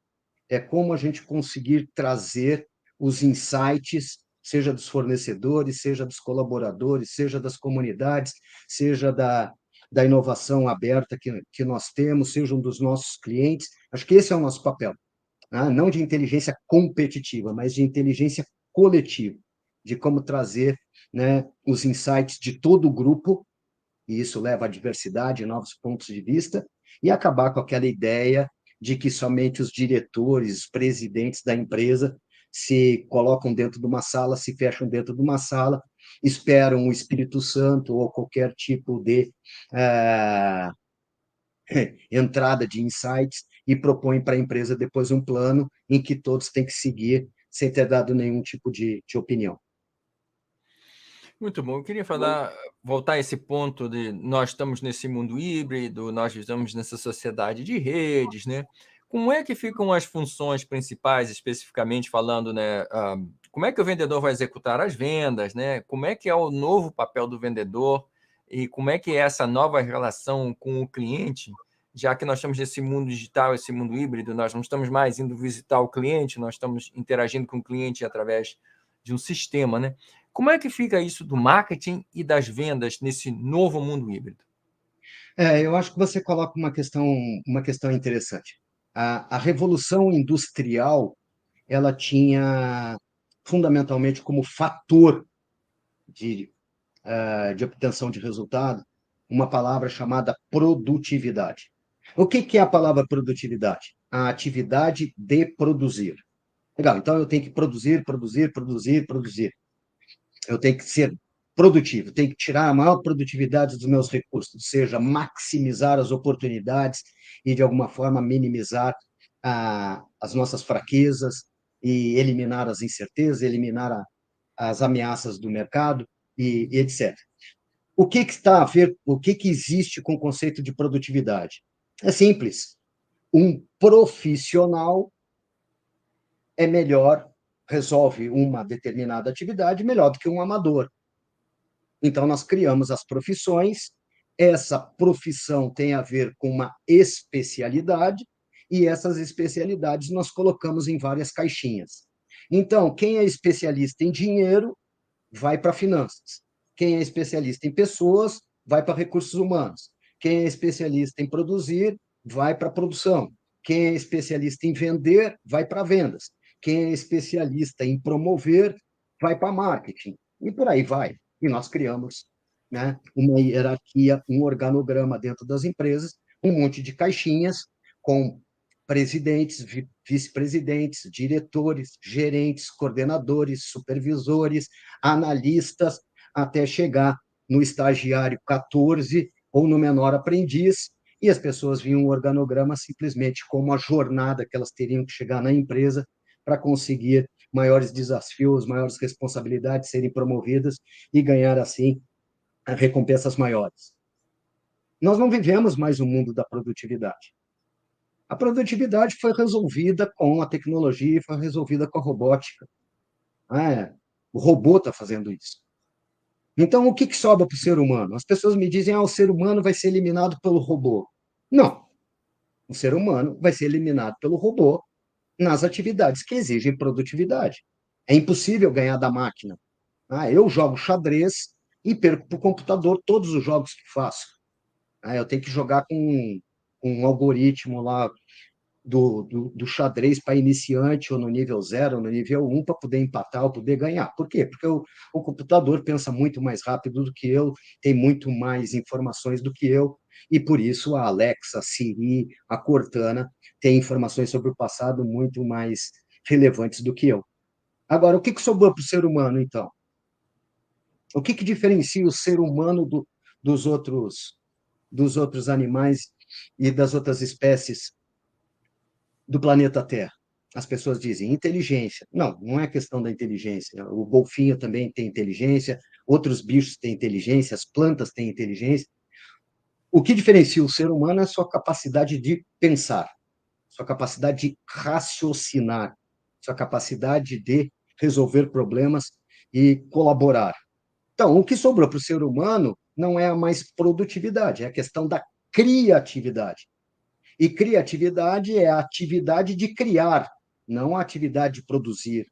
É como a gente conseguir trazer os insights, seja dos fornecedores, seja dos colaboradores, seja das comunidades, seja da inovação aberta que nós temos, sejam dos nossos clientes. Acho que esse é o nosso papel, né? Não de inteligência competitiva, mas de inteligência coletiva, de como trazer, né, os insights de todo o grupo, e isso leva à diversidade, novos pontos de vista, e acabar com aquela ideia de que somente os diretores, os presidentes da empresa se colocam dentro de uma sala, se fecham dentro de uma sala, esperam o Espírito Santo ou qualquer tipo de entrada de insights e propõe para a empresa depois um plano em que todos têm que seguir sem ter dado nenhum tipo de opinião. Muito bom. Eu queria voltar a esse ponto de nós estamos nesse mundo híbrido, nós estamos nessa sociedade de redes, né? Como é que ficam as funções principais, especificamente falando, né? Como é que o vendedor vai executar as vendas, né? Como é que é o novo papel do vendedor e como é que é essa nova relação com o cliente, já que nós estamos nesse mundo digital, esse mundo híbrido, nós não estamos mais indo visitar o cliente, nós estamos interagindo com o cliente através de um sistema, né? Como é que fica isso do marketing e das vendas nesse novo mundo híbrido? Eu acho que você coloca uma questão interessante. A revolução industrial, ela tinha fundamentalmente como fator de, de obtenção de resultado uma palavra chamada produtividade. O que é a palavra produtividade? A atividade de produzir. Legal, então eu tenho que produzir, produzir, produzir, produzir. Eu tenho que ser produtivo, tenho que tirar a maior produtividade dos meus recursos, ou seja, maximizar as oportunidades e, de alguma forma, minimizar as nossas fraquezas e eliminar as incertezas, eliminar as ameaças do mercado e etc. O que está a ver, o que existe com o conceito de produtividade? É simples. Um profissional é melhor, resolve uma determinada atividade melhor do que um amador. Então, nós criamos as profissões, essa profissão tem a ver com uma especialidade, e essas especialidades nós colocamos em várias caixinhas. Então, quem é especialista em dinheiro, vai para finanças. Quem é especialista em pessoas, vai para recursos humanos. Quem é especialista em produzir, vai para produção. Quem é especialista em vender, vai para vendas. Quem é especialista em promover, vai para marketing. E por aí vai. E nós criamos, né, uma hierarquia, um organograma dentro das empresas, um monte de caixinhas com presidentes, vice-presidentes, diretores, gerentes, coordenadores, supervisores, analistas, até chegar no estagiário 14 ou no menor aprendiz, e as pessoas viam o organograma simplesmente como a jornada que elas teriam que chegar na empresa para conseguir maiores desafios, maiores responsabilidades, serem promovidas e ganhar, assim, recompensas maiores. Nós não vivemos mais o mundo da produtividade. A produtividade foi resolvida com a tecnologia, foi resolvida com a robótica. O robô está fazendo isso. Então, o que sobra para o ser humano? As pessoas me dizem, o ser humano vai ser eliminado pelo robô. Não, o ser humano vai ser eliminado pelo robô nas atividades que exigem produtividade. É impossível ganhar da máquina. Eu jogo xadrez e perco para o computador todos os jogos que faço. Eu tenho que jogar com um algoritmo lá do xadrez para iniciante, ou no nível 0, ou no nível 1, para poder empatar ou poder ganhar. Por quê? Porque o computador pensa muito mais rápido do que eu, tem muito mais informações do que eu, e por isso a Alexa, a Siri, a Cortana têm informações sobre o passado muito mais relevantes do que eu. Agora, o que sobrou para o ser humano, então? O que diferencia o ser humano dos outros animais e das outras espécies do planeta Terra? As pessoas dizem inteligência. Não, não é questão da inteligência. O golfinho também tem inteligência, outros bichos têm inteligência, as plantas têm inteligência. O que diferencia o ser humano é a sua capacidade de pensar, sua capacidade de raciocinar, sua capacidade de resolver problemas e colaborar. Então, o que sobrou para o ser humano não é a mais produtividade, é a questão da criatividade. E criatividade é a atividade de criar, não a atividade de produzir.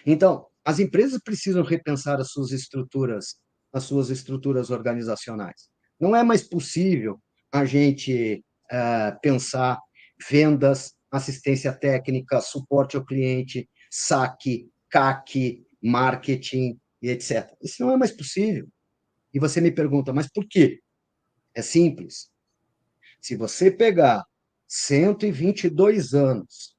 Então, as empresas precisam repensar as suas estruturas organizacionais. Não é mais possível a gente pensar vendas, assistência técnica, suporte ao cliente, saque, CAC, marketing e etc. Isso não é mais possível. E você me pergunta, mas por quê? É simples. Se você pegar 122 anos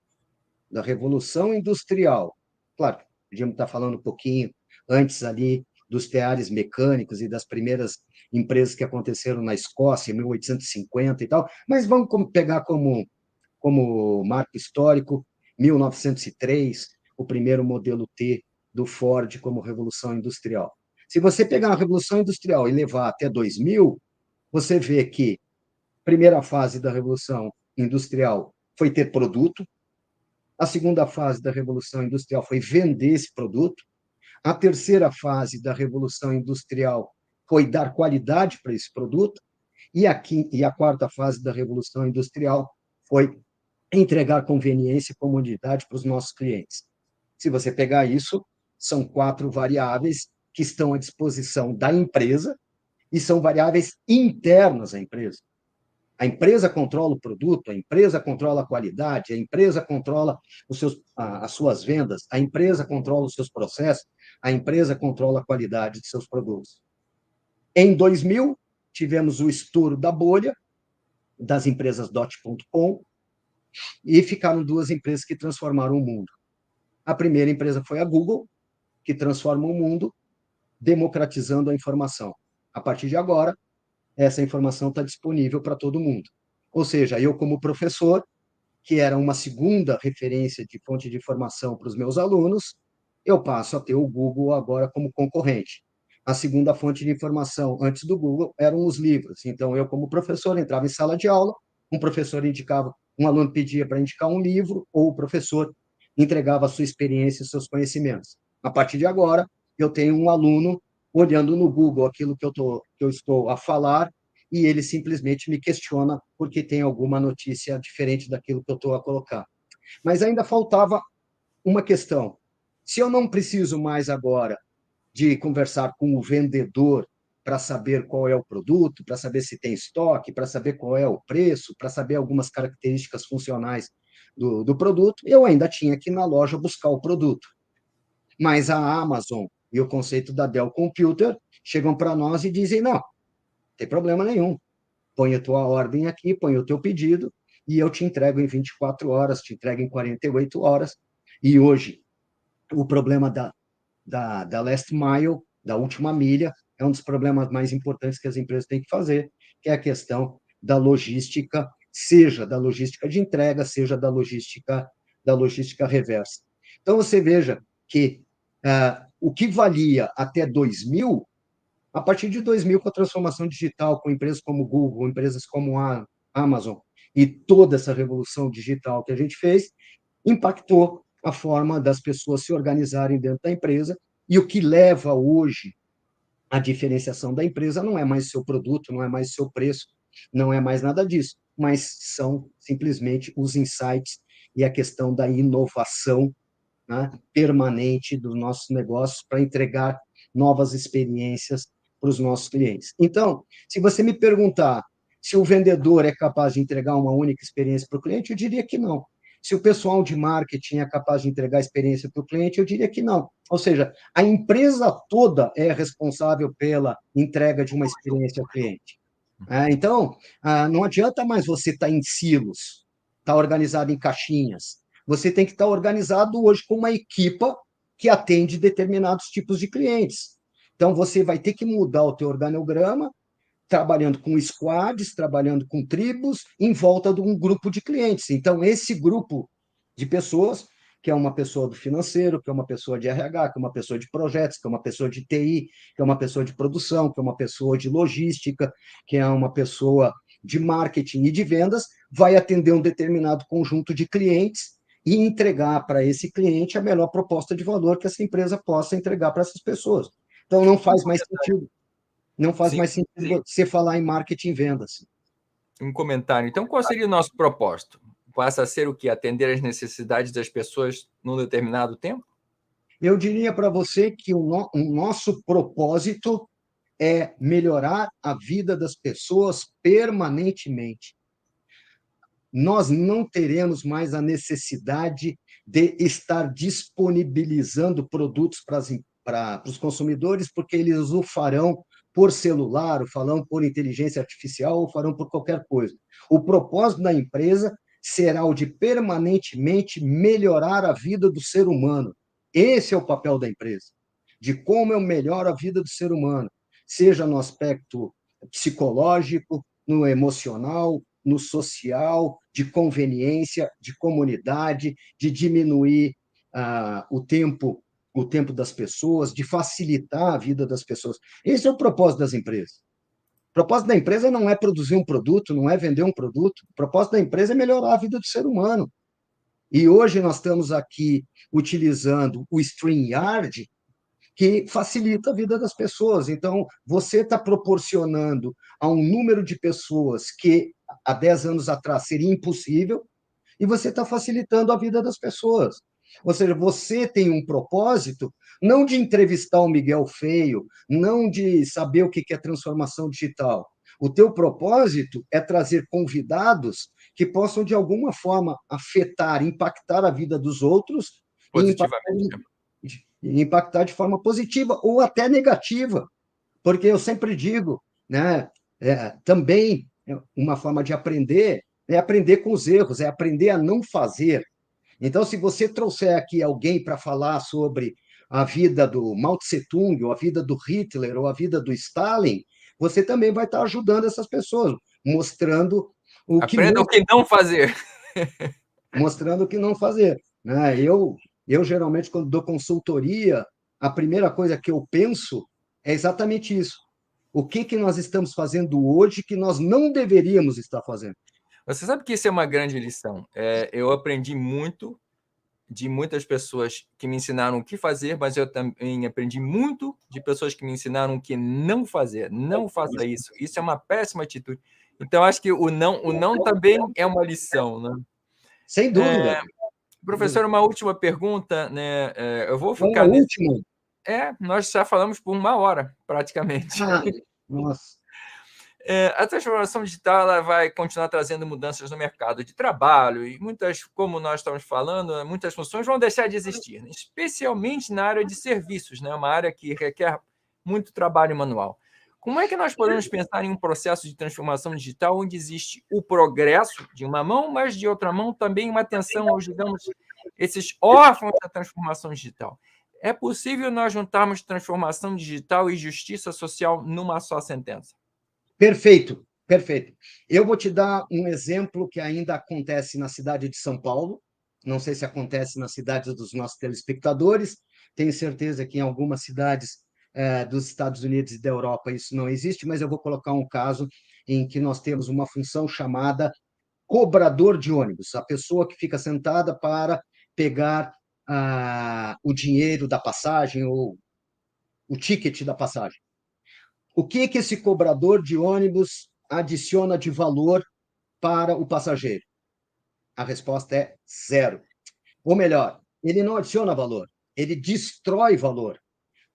da Revolução Industrial, claro, podíamos estar falando um pouquinho antes ali dos teares mecânicos e das primeiras empresas que aconteceram na Escócia, em 1850 e tal, mas vamos pegar como marco histórico 1903, o primeiro modelo T do Ford como revolução industrial. Se você pegar a revolução industrial e levar até 2000, você vê que a primeira fase da revolução industrial foi ter produto, a segunda fase da revolução industrial foi vender esse produto, a terceira fase da revolução industrial foi dar qualidade para esse produto, e a quarta fase da revolução industrial foi entregar conveniência e comodidade para os nossos clientes. Se você pegar isso, são 4 variáveis que estão à disposição da empresa e são variáveis internas à empresa. A empresa controla o produto, a empresa controla a qualidade, a empresa controla as suas vendas, a empresa controla os seus processos, a empresa controla a qualidade de seus produtos. Em 2000, tivemos o estouro da bolha das empresas .com e ficaram 2 empresas que transformaram o mundo. A primeira empresa foi a Google, que transforma o mundo democratizando a informação. A partir de agora, essa informação está disponível para todo mundo. Ou seja, eu, como professor, que era uma segunda referência de fonte de informação para os meus alunos, eu passo a ter o Google agora como concorrente. A segunda fonte de informação antes do Google eram os livros. Então, eu, como professor, entrava em sala de aula, um professor indicava, um aluno pedia para indicar um livro, ou o professor entregava a sua experiência e seus conhecimentos. A partir de agora, eu tenho um aluno olhando no Google aquilo que eu estou a falar, e ele simplesmente me questiona porque tem alguma notícia diferente daquilo que eu estou a colocar. Mas ainda faltava uma questão. Se eu não preciso mais agora de conversar com o vendedor para saber qual é o produto, para saber se tem estoque, para saber qual é o preço, para saber algumas características funcionais do produto, eu ainda tinha que ir na loja buscar o produto. Mas a Amazon e o conceito da Dell Computer chegam para nós e dizem, não tem problema nenhum, põe a tua ordem aqui, põe o teu pedido, e eu te entrego em 24 horas, te entrego em 48 horas, e hoje o problema da last mile, da última milha, é um dos problemas mais importantes que as empresas têm que fazer, que é a questão da logística, seja da logística de entrega, seja da logística reversa. Então, você veja que o que valia até 2000, a partir de 2000, com a transformação digital, com empresas como Google, empresas como a Amazon, e toda essa revolução digital que a gente fez, impactou a forma das pessoas se organizarem dentro da empresa, e o que leva hoje à diferenciação da empresa não é mais seu produto, não é mais seu preço, não é mais nada disso, mas são simplesmente os insights e a questão da inovação, né, permanente dos nossos negócios para entregar novas experiências para os nossos clientes. Então, se você me perguntar se o vendedor é capaz de entregar uma única experiência para o cliente, eu diria que não. Se o pessoal de marketing é capaz de entregar a experiência para o cliente, eu diria que não. Ou seja, a empresa toda é responsável pela entrega de uma experiência ao cliente. Então, não adianta mais você estar em silos, estar organizado em caixinhas. Você tem que estar organizado hoje com uma equipa que atende determinados tipos de clientes. Então, você vai ter que mudar o teu organograma, trabalhando com squads, trabalhando com tribos, em volta de um grupo de clientes. Então, esse grupo de pessoas, que é uma pessoa do financeiro, que é uma pessoa de RH, que é uma pessoa de projetos, que é uma pessoa de TI, que é uma pessoa de produção, que é uma pessoa de logística, que é uma pessoa de marketing e de vendas, vai atender um determinado conjunto de clientes e entregar para esse cliente a melhor proposta de valor que essa empresa possa entregar para essas pessoas. Então, não faz mais sentido. Não faz mais sentido você falar em marketing e vendas. Um comentário. Então, qual seria o nosso propósito? Passa a ser o quê? Atender as necessidades das pessoas num determinado tempo? Eu diria para você que o nosso propósito é melhorar a vida das pessoas permanentemente. Nós não teremos mais a necessidade de estar disponibilizando produtos para os consumidores, porque eles o farão por celular, ou farão por inteligência artificial, ou farão por qualquer coisa. O propósito da empresa será o de permanentemente melhorar a vida do ser humano. Esse é o papel da empresa. de como eu melhoro a vida do ser humano, seja no aspecto psicológico, no emocional, no social, de conveniência, de comunidade, de diminuir o tempo das pessoas, de facilitar a vida das pessoas. Esse é o propósito das empresas. O propósito da empresa não é produzir um produto, não é vender um produto. O propósito da empresa é melhorar a vida do ser humano. E hoje nós estamos aqui utilizando o StreamYard, que facilita a vida das pessoas. Então, você está proporcionando a um número de pessoas que há 10 anos atrás seria impossível, e você está facilitando a vida das pessoas. Ou seja, você tem um propósito não de entrevistar o Miguel Feio, não de saber o que é transformação digital. O teu propósito é trazer convidados que possam, de alguma forma, afetar, impactar a vida dos outros Positivamente. e impactar de forma positiva ou até negativa. Porque eu sempre digo, né, também uma forma de aprender é aprender com os erros, é aprender a não fazer. Então, se você trouxer aqui alguém para falar sobre a vida do Mao Tse-tung, ou a vida do Hitler, ou a vida do Stalin, você também vai estar ajudando essas pessoas, mostrando o que Aprenda não, o que não fazer. mostrando o que não fazer. Né? Eu, geralmente, quando dou consultoria, a primeira coisa que eu penso é exatamente isso. O que nós estamos fazendo hoje que nós não deveríamos estar fazendo? Você sabe que isso é uma grande lição. Eu aprendi muito de muitas pessoas que me ensinaram o que fazer, mas eu também aprendi muito de pessoas que me ensinaram o que não fazer. Não faça isso. Isso é uma péssima atitude. Então, acho que o não também é uma lição, né? Sem dúvida. Professor, uma última pergunta, né? Eu vou Qual é a ficar nesse. última? Nós já falamos por 1 hora, praticamente. Nossa. A transformação digital ela vai continuar trazendo mudanças no mercado de trabalho e muitas, como nós estamos falando, muitas funções vão deixar de existir, né? Especialmente na área de serviços, né? Uma área que requer muito trabalho manual. Como é que nós podemos pensar em um processo de transformação digital onde existe o progresso de uma mão, mas de outra mão também uma atenção aos, digamos, esses órfãos da transformação digital? É possível nós juntarmos transformação digital e justiça social numa só sentença? Perfeito, perfeito. Eu vou te dar um exemplo que ainda acontece na cidade de São Paulo. Não sei se acontece nas cidades dos nossos telespectadores. Tenho certeza que em algumas cidades dos Estados Unidos e da Europa isso não existe, mas eu vou colocar um caso em que nós temos uma função chamada cobrador de ônibus, a pessoa que fica sentada para pegar o dinheiro da passagem ou o ticket da passagem. O que esse cobrador de ônibus adiciona de valor para o passageiro? A resposta é zero. Ou melhor, ele não adiciona valor, ele destrói valor,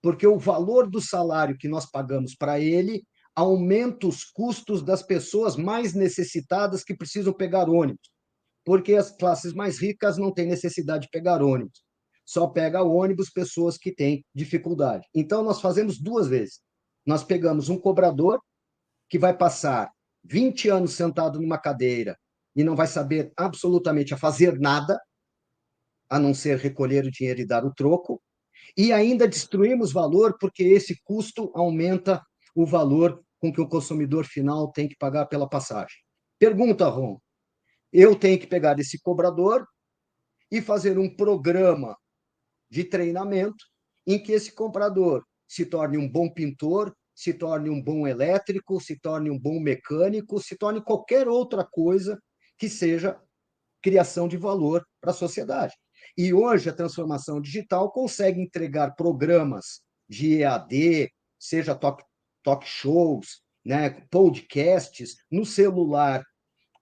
porque o valor do salário que nós pagamos para ele aumenta os custos das pessoas mais necessitadas que precisam pegar ônibus, porque as classes mais ricas não têm necessidade de pegar ônibus. Só pega ônibus pessoas que têm dificuldade. Então, nós fazemos duas vezes. Nós pegamos um cobrador que vai passar 20 anos sentado numa cadeira e não vai saber absolutamente a fazer nada, a não ser recolher o dinheiro e dar o troco, e ainda destruímos valor porque esse custo aumenta o valor com que o consumidor final tem que pagar pela passagem. Pergunta, Ron, eu tenho que pegar esse cobrador e fazer um programa de treinamento em que esse comprador se torne um bom pintor, se torne um bom elétrico, se torne um bom mecânico, se torne qualquer outra coisa que seja criação de valor para a sociedade. E hoje a transformação digital consegue entregar programas de EAD, seja talk shows, né, podcasts, no celular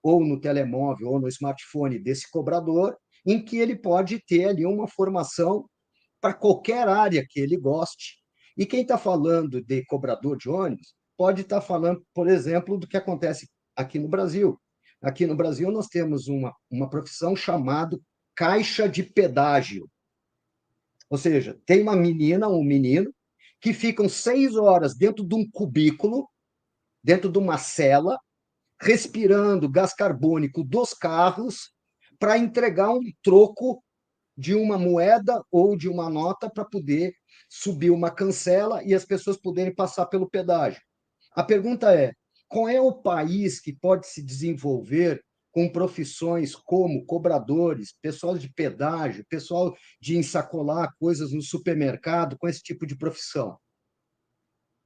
ou no telemóvel ou no smartphone desse cobrador, em que ele pode ter ali uma formação para qualquer área que ele goste. E quem está falando de cobrador de ônibus pode estar falando, por exemplo, do que acontece aqui no Brasil. Aqui no Brasil, nós temos uma profissão chamada caixa de pedágio. Ou seja, tem uma menina ou um menino que ficam 6 horas dentro de um cubículo, dentro de uma cela, respirando gás carbônico dos carros para entregar um troco de uma moeda ou de uma nota para poder subir uma cancela e as pessoas poderem passar pelo pedágio. A pergunta é: qual é o país que pode se desenvolver com profissões como cobradores, pessoal de pedágio, pessoal de ensacolar coisas no supermercado, com esse tipo de profissão?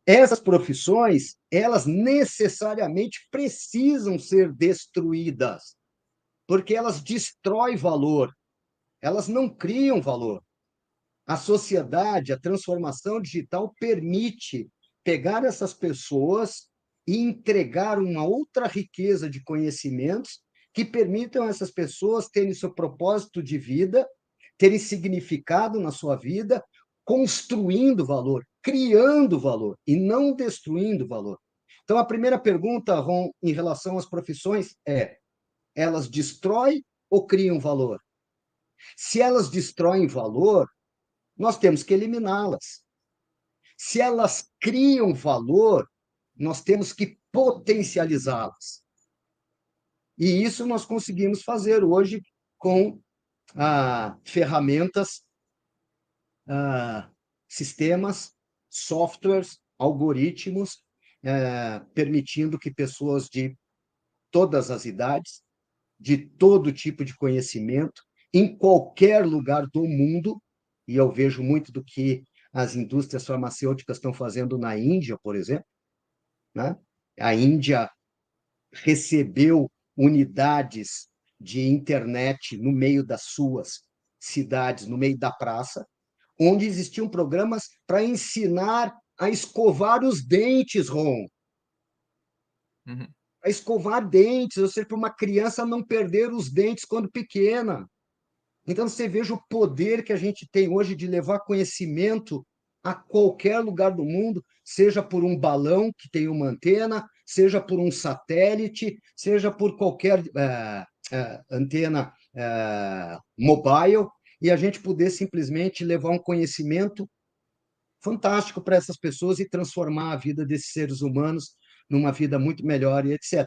Essas profissões, elas necessariamente precisam ser destruídas, porque elas destroem valor, elas não criam valor. A sociedade, a transformação digital permite pegar essas pessoas e entregar uma outra riqueza de conhecimentos que permitam essas pessoas terem seu propósito de vida, terem significado na sua vida, construindo valor, criando valor e não destruindo valor. Então, a primeira pergunta, Ron, em relação às profissões é: elas destroem ou criam valor? Se elas destroem valor, nós temos que eliminá-las. Se elas criam valor, nós temos que potencializá-las. E isso nós conseguimos fazer hoje com ferramentas, sistemas, softwares, algoritmos, permitindo que pessoas de todas as idades, de todo tipo de conhecimento, em qualquer lugar do mundo, e eu vejo muito do que as indústrias farmacêuticas estão fazendo na Índia, por exemplo, né? A Índia recebeu unidades de internet no meio das suas cidades, no meio da praça, onde existiam programas para ensinar a escovar os dentes, Ron. Uhum. A escovar dentes, ou seja, para uma criança não perder os dentes quando pequena. Então, você veja o poder que a gente tem hoje de levar conhecimento a qualquer lugar do mundo, seja por um balão que tem uma antena, seja por um satélite, seja por qualquer antena mobile, e a gente poder simplesmente levar um conhecimento fantástico para essas pessoas e transformar a vida desses seres humanos numa vida muito melhor e etc.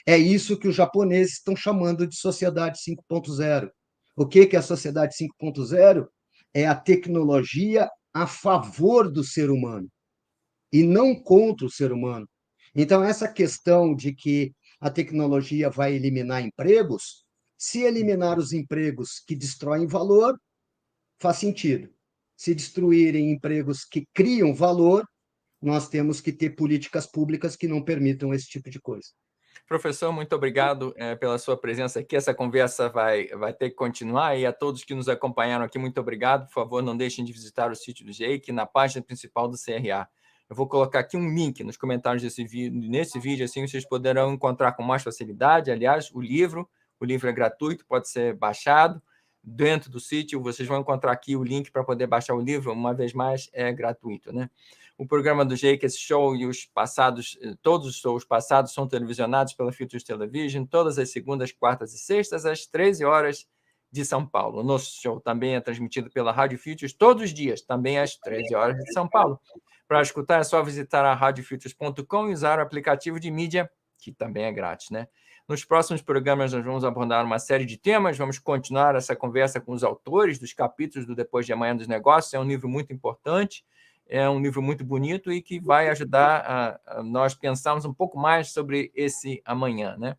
É isso que os japoneses estão chamando de sociedade 5.0. O que é a sociedade 5.0? É a tecnologia a favor do ser humano e não contra o ser humano. Então, essa questão de que a tecnologia vai eliminar empregos, se eliminar os empregos que destroem valor, faz sentido. Se destruírem empregos que criam valor, nós temos que ter políticas públicas que não permitam esse tipo de coisa. Professor, muito obrigado pela sua presença aqui. Essa conversa vai ter que continuar. E a todos que nos acompanharam aqui, muito obrigado. Por favor, não deixem de visitar o sítio do GEIC na página principal do CRA. Eu vou colocar aqui um link nos comentários nesse vídeo, assim vocês poderão encontrar com mais facilidade. Aliás, o livro é gratuito, pode ser baixado. Dentro do sítio, vocês vão encontrar aqui o link para poder baixar o livro. Uma vez mais, é gratuito, né? O programa do GEIC, esse show e os passados, todos os shows passados são televisionados pela Futures Television, todas as segundas, quartas e sextas, às 13 horas de São Paulo. O nosso show também é transmitido pela Rádio Futures todos os dias, também às 13 horas de São Paulo. Para escutar, é só visitar a radiofutures.com e usar o aplicativo de mídia, que também é grátis, né? Nos próximos programas, nós vamos abordar uma série de temas, vamos continuar essa conversa com os autores dos capítulos do Depois de Amanhã dos Negócios, é um livro muito importante, é um livro muito bonito e que vai ajudar a nós pensarmos um pouco mais sobre esse amanhã, né?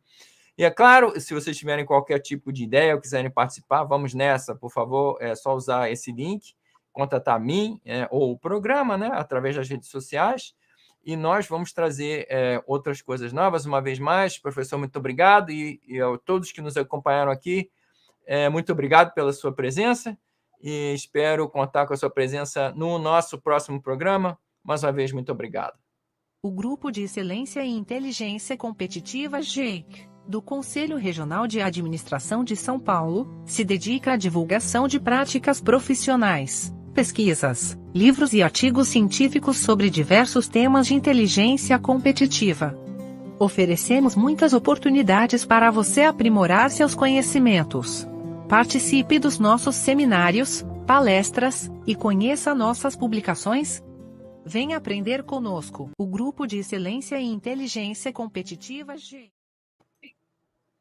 E, é claro, se vocês tiverem qualquer tipo de ideia ou quiserem participar, vamos nessa, por favor, é só usar esse link, contatar a mim ou o programa, né, através das redes sociais, e nós vamos trazer outras coisas novas. Uma vez mais, professor, muito obrigado, e a todos que nos acompanharam aqui, muito obrigado pela sua presença, e espero contar com a sua presença no nosso próximo programa. Mais uma vez, muito obrigado. O Grupo de Excelência em Inteligência Competitiva GEIC, do Conselho Regional de Administração de São Paulo, se dedica à divulgação de práticas profissionais, pesquisas, livros e artigos científicos sobre diversos temas de inteligência competitiva. Oferecemos muitas oportunidades para você aprimorar seus conhecimentos. Participe dos nossos seminários, palestras, e conheça nossas publicações. Venha aprender conosco. O Grupo de Excelência em Inteligência Competitiva GEIC.